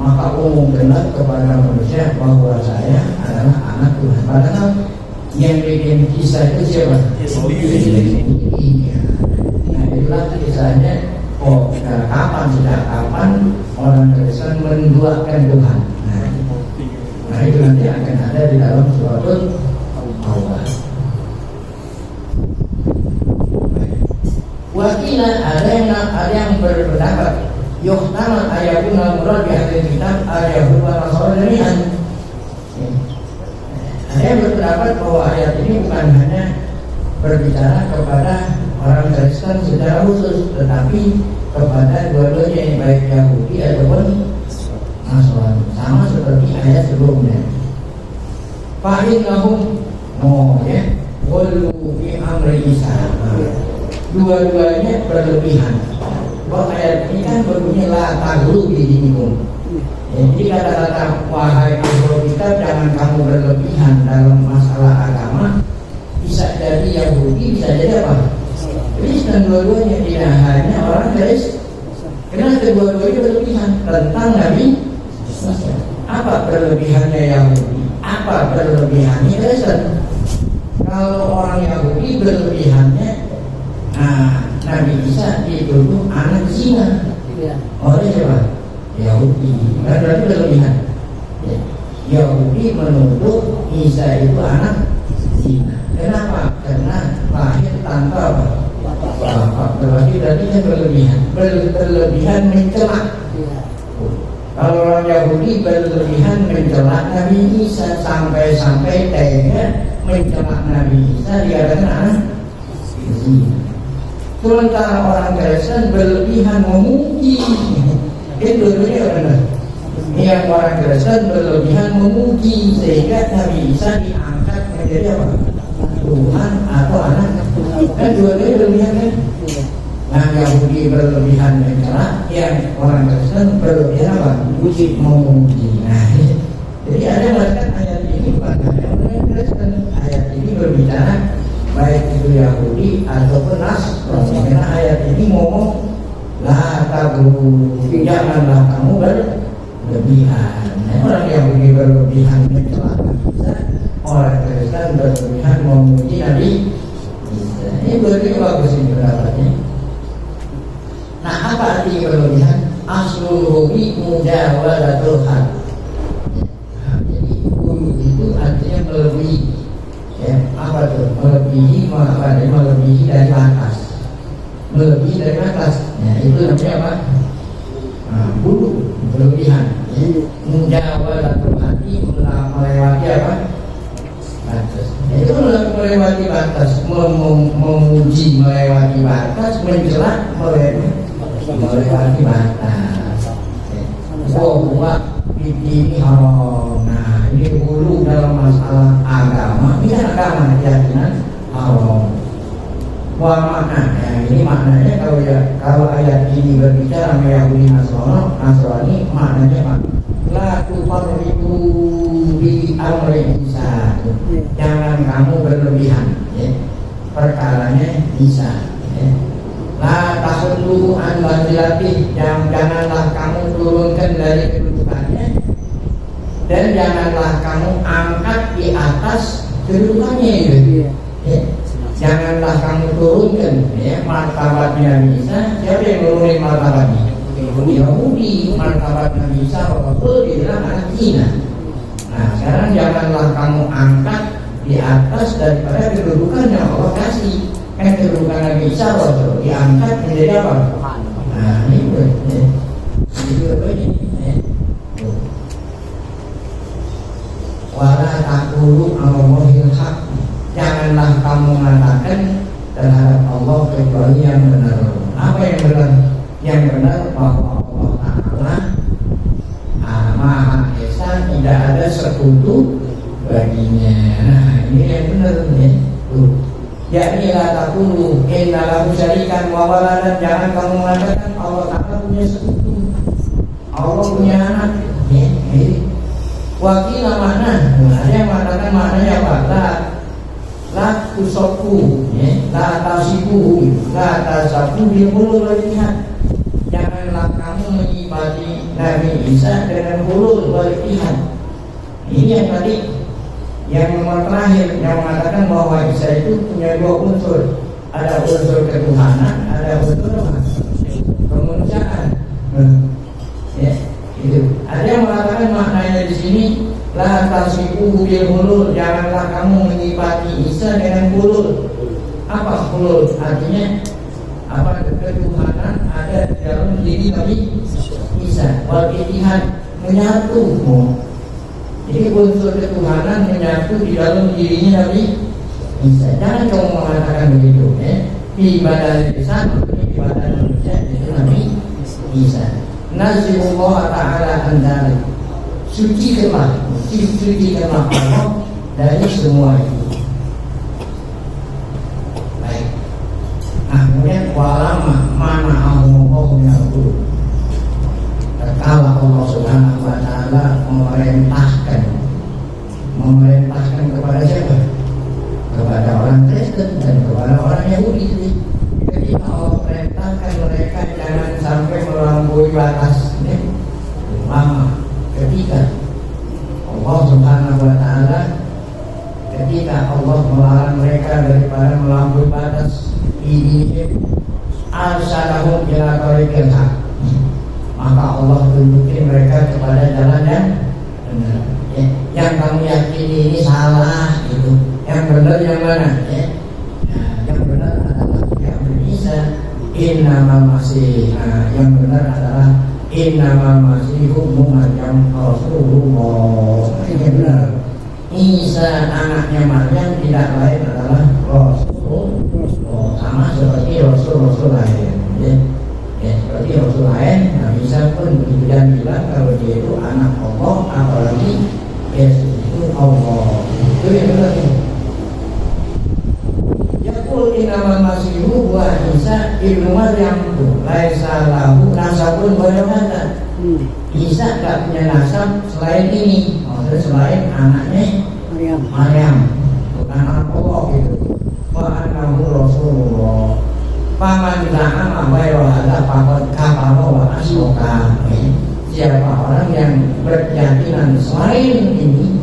maka umumkanlah kepada manusia bahwa saya adalah anak Tuhan. Padahal yang bikin kisah itu siapa? Nah, itulah kisahnya. Sejak kapan orang Kristen menduakan Tuhan? Nah, itu nanti akan ada di dalam surat Al-Baqarah. Wakilah ada yang berpendapat yuhtamal ayatuna murad di akhir kitab ayatun wa rasulanian. Ada yang berpendapat bahwa ayat ini bukan hanya berbicara kepada orang Kristen secara khusus, tetapi kepada dua-duanya, baik Yahudi ataupun Nasrani, sama seperti ayat sebelumnya. Fa'inahum walu fi amri Isa. Dua-duanya berlebihan. Bahwa ayat ini kan berbunyi la taghlu bi dinikum. Jadi kata-kata wahai ahli kitab, jangan kamu berlebihan dalam masalah agama. Bisa jadi Yahudi, bisa jadi apa? Kristen, dua-duanya, tidak hanya orang Kristen. Karena kedua-duanya berlebihan tentang Nabi. Apa berlebihannya Yahudi? Apa berlebihannya Kristen? Kalau orang Yahudi berlebihannya, Nabi Isa dituduh anak zina oleh siapa? Yahudi. Kan berarti berlebihan. Yahudi menuduh Isa itu anak zina. Kenapa? Karena lahir tanpa bapak. Berarti berlebihan mencela. Kalau orang Yahudi berlebihan mencela Nabi Isa sampai tega mencela Nabi Isa dikatakan anak zina. Sementara orang Kristen berlebihan memuji. Itu dua-duanya benar. Yang orang Kristen berlebihan memuji sehingga Nabi Isa diangkat menjadi apa? Tuhan atau anak. Kan dua-duanya berlebihan kan? Nah, Yahudi berlebihan mencela, yang orang Kristen berlebihan apa? Memuji. Nah, jadi ada mengatakan ayat ini bukan hanya orang Kristen. Ayat ini berbicara baik itu Yahudi ataupun Nasrani. Karena ayat ini ngomong la taghlu, janganlah kamu berlebihan. Orang Yahudi berlebihan mencela kita, orang Kristen berlebihan memuji Nabi Isa. Ini bagus ini pendapatnya. Nah, apa arti berlebihan? Asluhi mujawalatul had. Jadi ulu itu artinya melebihi. Ya, apa tuh? Melebihi dari batas. Melebihi dari batas. Ya, itu namanya apa? Bulu, berlebihan. Ya. Mujawalatul hadi, melewati apa? Batas. Ya, itu melewati batas, memuji melewati batas, mencela melewati batas. Bahwa ini haram. Nah, ini dulu dalam masalah agama. Ini kan agama, keyakinan haram. Wah, maknanya ini maknanya kalau ayat ini berbicara sama Yahudi Nasrani, maknanya la tufarriqu bi amri Isa. Jangan kamu berlebihan, ya. Perkaranya Isa, ya. La tahullu an manzilatih, janganlah kamu turunkan dari kedudukannya, dan janganlah kamu angkat di atas kedudukannya itu. Ya. Janganlah kamu turunkan, ya, martabatnya Isa. Siapa yang nurunin martabatnya? Yahudi. Martabat Nabi Isa Rasul dibilang anak zina. Nah, sekarang janganlah kamu angkat di atas daripada kedudukan yang Allah kasih. Kan kedudukan Nabi Isa Rasul diangkat menjadi apa? Nah, ini wala taqulu Allahil haq. Janganlah kamu mengatakan terhadap Allah kecuali yang benar. Apa yang benar? Yang benar bahwa Allah Ta'ala Maha Esa, tidak ada sekutu baginya. Nah, ini yang benar ya. Yakni la taqulu inna lahu syarikan wa waladan. Jangan kamu mengatakan Allah Ta'ala punya sekutu, Allah punya anak. Ya, ini wakila mana? Ada yang mengatakan maknanya apa? La tusoku, la tasiku, la tasaku bilhulul wal-ihad. Janganlah kamu menyifati Nabi Isa dengan hulul wal-ihad. Ini yang tadi, yang nomor terakhir, yang mengatakan bahwa Isa itu punya dua unsur. Ada unsur ketuhanan, ada unsur kemanusiaan. Ya, itu. Ada yang mengatakan maknanya di sini la tasiku bilhulul, janganlah kamu menyifati Isa dengan hulul. Apa hulul? Artinya apa? Ketuhanan ada di dalam diri Nabi Isa. Wal ittihad, menyatu. Jadi unsur ketuhanan menyatu di dalam dirinya Nabi Isa. Jangan kamu mengatakan begitu, ya. Di badan Isa, di badan manusia itu Nabi Isa. Nazirullah Ta'ala andali, sucikanlah Allah dari semua itu. Baik. Nah, kemudian walama mana Allah menyatu. Kalau Allah Subhanahu Wa Ta'ala memerintahkan kepada siapa? Kepada orang Kristen dan kepada orang Yahudi. Ketika Allah perintahkan mereka jangan sampai melampaui batas, ya. Lama ketika Allah Subhanahu Wa Ta'ala, ketika Allah melarang mereka daripada melampaui batas ini, arsalahum ila tariqil haq, maka Allah tunjukin mereka kepada jalan yang benar. Ya. Yang kamu yakini ini salah, itu. Yang benar yang mana? Ya. Nah, yang benar adalah yang bisa innamal masih. Nah, yang benar adalah innamal masih Muhammad yang Rasulullah. Ini benar. Isa anaknya Maryam tidak lain adalah Rasul. Sama seperti Rasul lain. Ya. Ya, seperti Rasul lain. Nabi Isa pun dan bilang kalau dia itu anak Allah, apalagi Yesus itu Allah. Itu yang benar. Yaqul innamal masihu wa Isa ibnu Maryam laisa lahu nasabun wa la. Isa tak punya nasab selain ini, maksudnya selain anaknya Maryam, bukan anak Allah gitu. Wa annahu Rasulullah. Paman za'ama wa hadza faqad kafara wa asyaka. Siapa orang yang berkeyakinan selain ini,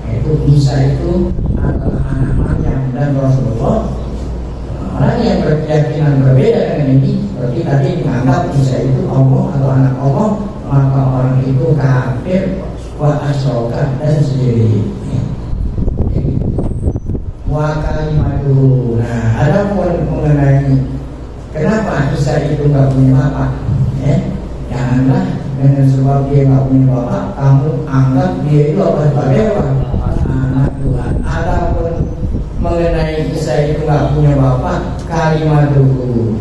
itu itu Isa itu adalah anak Maryam dan Rasulullah. Orang yang berkeyakinan berbeda dengan ini berarti tadi menganggap Isa itu Allah atau anak Allah, maka orang itu kafir wa asyroka dan sendiri. Wa kalimatuhu. Nah, ada pun mengenai kenapa Isa itu nggak punya bapak? Janganlah dengan sebab dia nggak punya bapak, kamu anggap dia itu apa sebagai anak Tuhan. Ada pun mengenai Isa itu nggak punya bapak, kalimatuhu.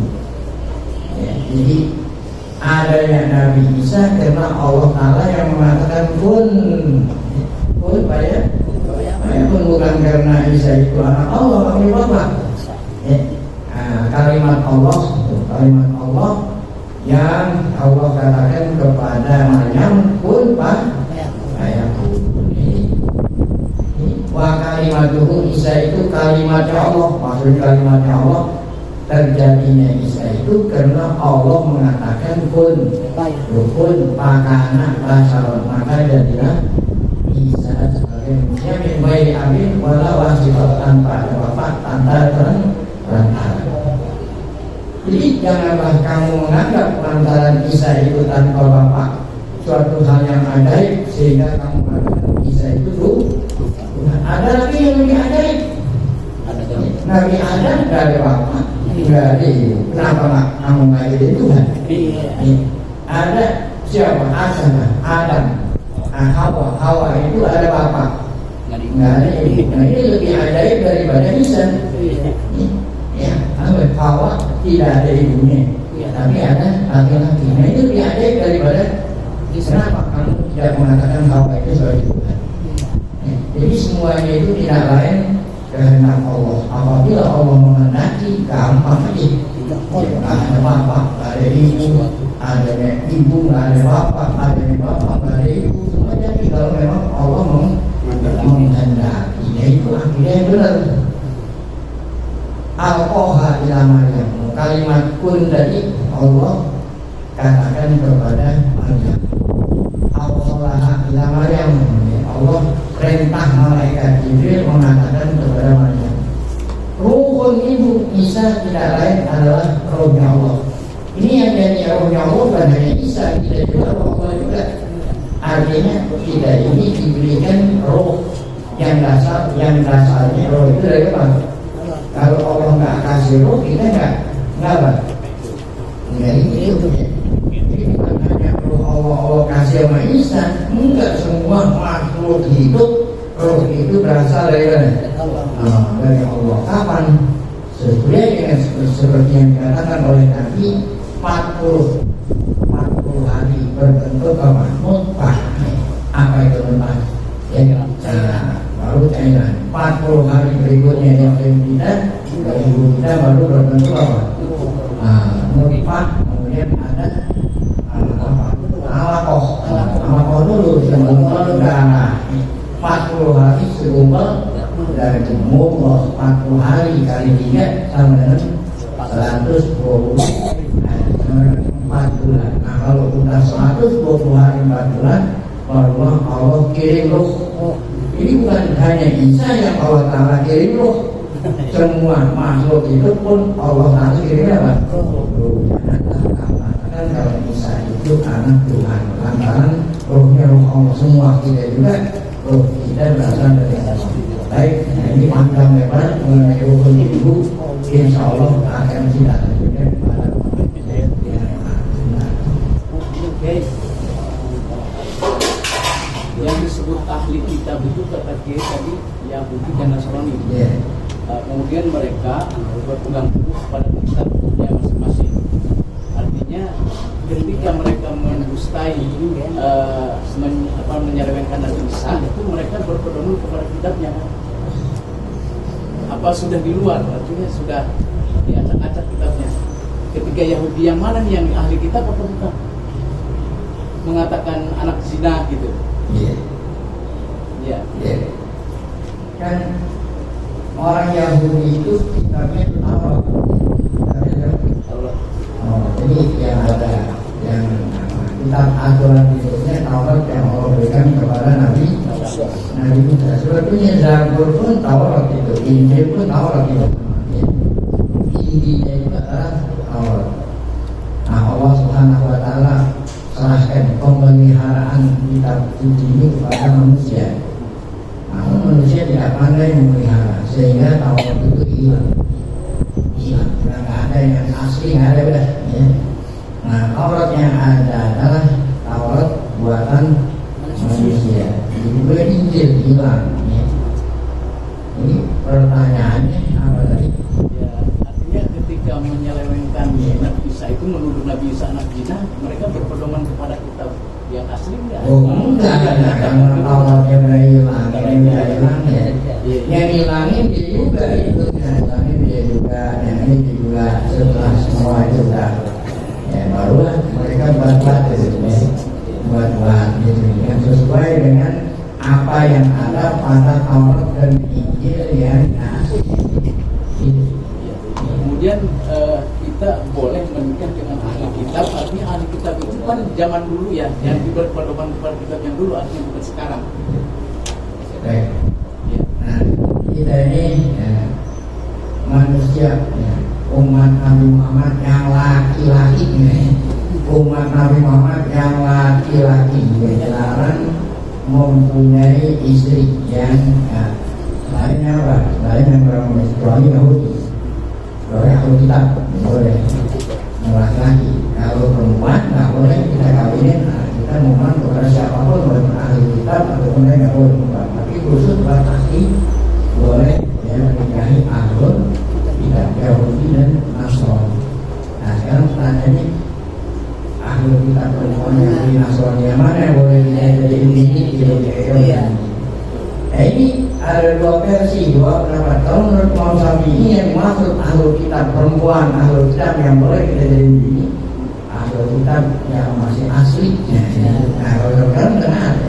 Jadi adanya Nabi Isa karena Allah Ta'ala yang mengatakan kun Pak ya. Pun bukan karena Isa itu anak Allah, kami bapak. Kalimat Allah yang Allah katakan kepada Maryam kun Pak ayahku. Wa kalimatuhu, Isa itu kalimatnya Allah. Maksud kalimatnya Allah, terjadinya Isa itu karena Allah mengatakan kun pakana basar, maka jadilah Isa sebagai manusia min bayi amin wala wasifat, tanpa ada bapak, tanpa perantara. Jadi janganlah kamu menganggap lantaran Isa itu tanpa bapak suatu hal yang ajaib sehingga kamu mengatakan Isa itu Tuhan. Ada lagi yang lebih ajaib. Nabi Adam tidak ada bapak, tidak ada ibu. Kenapa kamu nggak jadi Tuhan? Ada siapa? Adam. Hawa itu ada bapak, nggak ada ibu. Nah, ini lebih ajaib daripada Isa. Hawa tidak ada ibunya, tapi ada laki-laki. Nah, itu lebih ajaib daripada kenapa kamu tidak mengatakan Hawa itu sebagai Tuhan? Jadi semuanya itu tidak lain kehendak Allah. Apabila Allah menghendaki, gampang aja. Ada bapak, ada ibu, adanya ibu, ada bapak, adanya bapak, ada ibu. Semua jadi kalau memang Allah menghendaki. Itu akhirnya yang benar. Al-Qoha ila Maryam, kalimat kun tadi Allah katakan kepada Maryam. Al-Qoha ila Maryam, Allah perintah malaikat Jibril mengatakan kepada Maryam. Ruhun ibu Isa tidak lain adalah rohnya Allah. Ini yang jadi rohnya Allah bukan hanya Isa, tidak juga roh Allah juga. Artinya kita ini diberikan roh yang dasarnya roh itu dari mana? Kalau Allah nggak kasih roh, kita nggak apa? Nggak itu. Jadi bukan hanya roh Allah kasih sama Isa, enggak, semua makhluk hidup roh itu berasal dari mana? Dari Allah. Kapan? Sesuai seperti yang dikatakan oleh Nabi, 40 hari berbentuk nutfah. Apa itu nutfah? Baru cairan. 40 hari berikutnya yang kita baru berbentuk apa? Nutfah, kemudian ada alaqah dulu segumpal darah. 40 hari segumpal dari umur 40 hari kali 3 sama dengan 120 4 bulan. Nah, kalau udah 120 hari 4 bulan, baru Allah kirim roh. Ini bukan hanya Isa yang Allah Ta'ala kirim roh, semua makhluk itu pun Allah Ta'ala kirim apa? Kan kalau Isa itu anak Tuhan, lantaran rohnya roh Allah, semua kita juga roh kita berasal dari Allah. Baik, nah ini panjang lebar mengenai roh ibu, insya Allah akan kita lanjutkan pada yang disebut ahli kitab itu kata Kiai tadi Yahudi dan Nasrani. Kemudian mereka berpegang teguh pada kitabnya masing-masing. Artinya ketika mereka mendustai menyerahkan Nabi Isa, itu mereka berpedoman kepada kitabnya. Apa sudah di luar? Artinya sudah diacak-acak kitabnya. Ketika Yahudi yang mana nih yang ahli kitab atau bukan? Mengatakan anak zina gitu. Iya. Kan orang Yahudi itu kitabnya itu Taurat. Jadi yang ada yang kitab aturan hidupnya Taurat yang Allah berikan kepada Nabi Musa. Surat sebetulnya Zabur pun Taurat itu, Injil pun Taurat itu. Intinya itu adalah Taurat. Nah, Allah Subhanahu wa Ta'ala serahkan pemeliharaan kitab suci ini kepada manusia. Namun manusia tidak pandai memelihara, sehingga Taurat itu hilang. Karena nggak ada yang asli, nggak ada udah. Ya. Nah, Taurat yang ada adalah Taurat buatan manusia. Juga Injil hilang. Ya. Ini pertanyaannya apa tadi? Ya, artinya ketika menyelewengkan Nabi Isa itu menuduh Nabi Isa anak zina, mereka berpedoman kepada kitab yang asli enggak? Oh enggak, karena Tauratnya udah hilang, yang udah hilang ya. Yang hilangin dia juga itu, yang hilangin dia juga, yang ini juga setelah semua itu udah, ya barulah mereka buat-buat gitu ya, buat-buat gitu yang sesuai dengan apa yang ada pada Taurat dan Injil yang asli. Kemudian kita boleh menikah dengan ahli kitab, artinya ahli kitab itu kan zaman dulu ya, yang berpedoman kepada kitab yang dulu, artinya bukan sekarang. Baik. Ya. Nah, kita ini manusia, ya, umat Nabi Muhammad yang laki-laki, ya. Umat Nabi Muhammad yang laki-laki dilarang mempunyai istri yang lainnya apa? Lain yang berkecuali Yahudi. Kalau Yahudi kitab boleh laki-laki. Kalau perempuan nggak boleh kita kawinin. Nah, kita mohon kepada siapapun boleh ahli kitab ataupun nggak boleh. Tapi khusus laki boleh ya menikahi ahli kitab Yahudi dan Nasrani. Nah sekarang pertanyaannya ahli kitab perempuan yang di Nasrani yang mana yang boleh jadi ini jadi ini ada dua versi, dua pendapat. Kalau menurut Imam Syafi'i yang dimaksud ahli kitab perempuan, ahli kitab yang boleh kita jadi ini ahli kitab yang masih asli. Nah kalau sekarang kan ada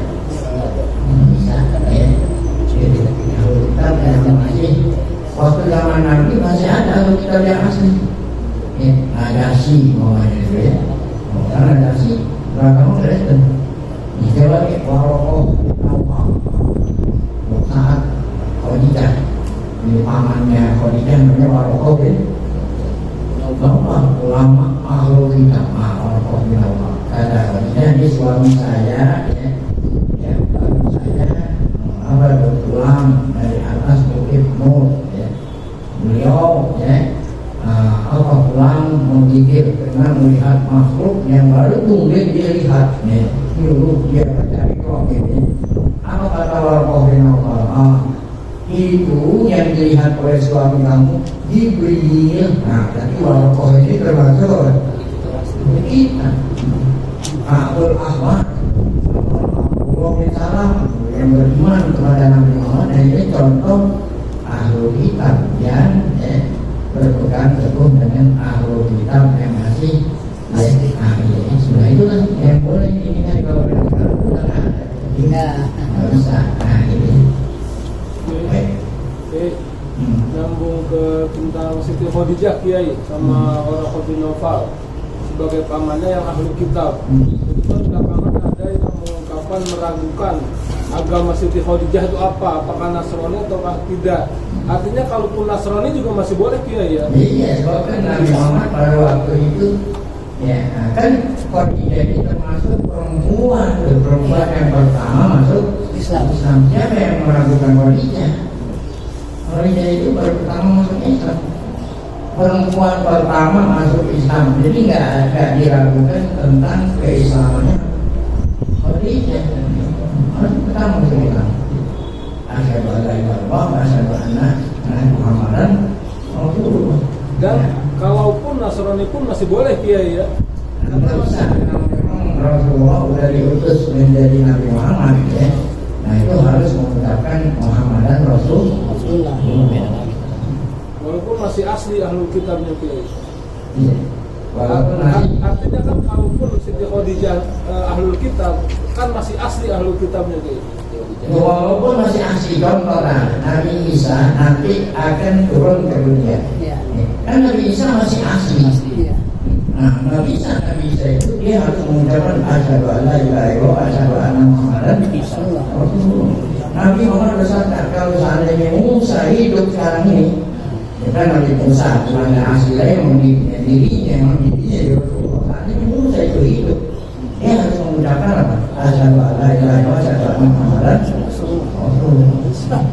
bisa ya. Jadi ahli kitab yang masih waktu zaman Nabi masih ada ahli kitab yang asli. Ya, Najasyi namanya itu ya. Karena Najasyi beragama Kristen. Ini lagi Warokoh saat Khadijah di pamannya Khadijah namanya Warokoh bin Nawfal, ulama ahlu kitab. Warokoh bin Nawfal kata Khadijah, ini suami saya ya suami saya bertulang dari atas bukit Nur ya. Beliau ya pulang menggigil dengan melihat makhluk yang baru tumbuh dia lihat nih dulu dia mencari kok ini. Apa kata Warokoh bin Nawfal? Itu yang dilihat oleh suami kamu Jibril. Nah, jadi Warokoh ini termasuk kita. Abdul Ahmad, Abdullah bin Salam yang beriman kepada Nabi Muhammad. Dan ini contoh ahlu kitab yang berpegang teguh dengan ahlu kitab yang masih ahli. Sebenarnya itu kan yang boleh ini kan kalau sekarang udah ada. Nggak bisa. Nah ini. Nyambung ke tentang Siti Khadijah Kiai sama Warokoh bin Nawfal sebagai pamannya yang ahli kitab. Itu kan belakangan ada yang mengungkapkan meragukan agama Siti Khadijah itu apa, apakah Nasrani atau tidak. Artinya kalaupun Nasrani juga masih boleh Kiai ya. Iya, sebab kan Nabi Muhammad pada waktu itu ya kan Khadijah itu termasuk perempuan yang pertama masuk Islam. Siapa yang meragukan Khadijah? Khadijah itu baru pertama masuk Islam. Perempuan pertama masuk Islam. Jadi nggak diragukan tentang keislamannya Khadijah. Harus pertama masuk Islam. Asyhadu an la ilaha illallah wa asyhadu anna Muhammadan Rasulullah. Dan kalaupun Nasrani pun masih boleh Kiai ya. Karena bisa memang Rasulullah sudah diutus menjadi Nabi Muhammad ya. Nah itu harus mengucapkan Muhammadan Rasulullah. Walaupun masih asli ahlu kitabnya Kiai. Iya. Walaupun masih Artinya kan kalaupun Siti Khadijah ahlul kitab kan masih asli ahlul kitabnya Kiai. walaupun masih asli contoh Nabi Isa nanti akan turun ke dunia. Kan Nabi Isa masih asli. Nah, Nabi Isa itu dia harus mengucapkan asyhadu an la ilaha illallah wa asyhadu anna Muhammadan Rasulullah. Nabi Muhammad bersabda, seandainya Musa hidup sekarang ini, ya kan Nabi Musa, Tuhan aslinya yang dirinya di Rasulullah. Seandainya Musa itu hidup, dia harus mengucapkan apa? Asyhadu an la ilaha illallah wa asyhadu anna Muhammadan Rasulullah.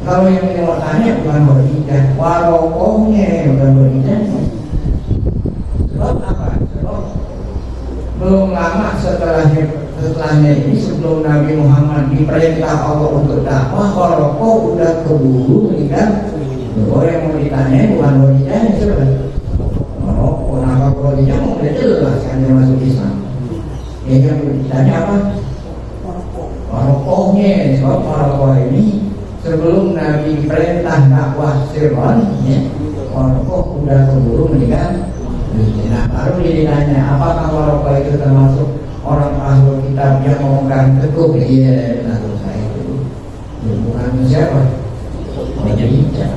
Kalau yang kita tanya bukan berijah, warokohnya bukan berijah. Sebab apa? Sebab belum lama setelahnya ini, sebelum Nabi Muhammad diperintah Allah untuk dakwah, warokoh udah keburu meninggal. Oh, yang mau ditanya bukan berijah, siapa? Warokoh, kenapa berijah? Mau udah jelas kan dia masuk Islam. Yang ditanya apa? Warokohnya. Sebab warokoh ini sebelum Nabi perintah dakwah Fir'aun, ya, warokoh udah keburu meninggal. Nah, baru ditanya, apakah warokoh itu termasuk orang ahli kitab yang memegang teguh? Iya, benar saya itu. Bukan siapa? Berijah.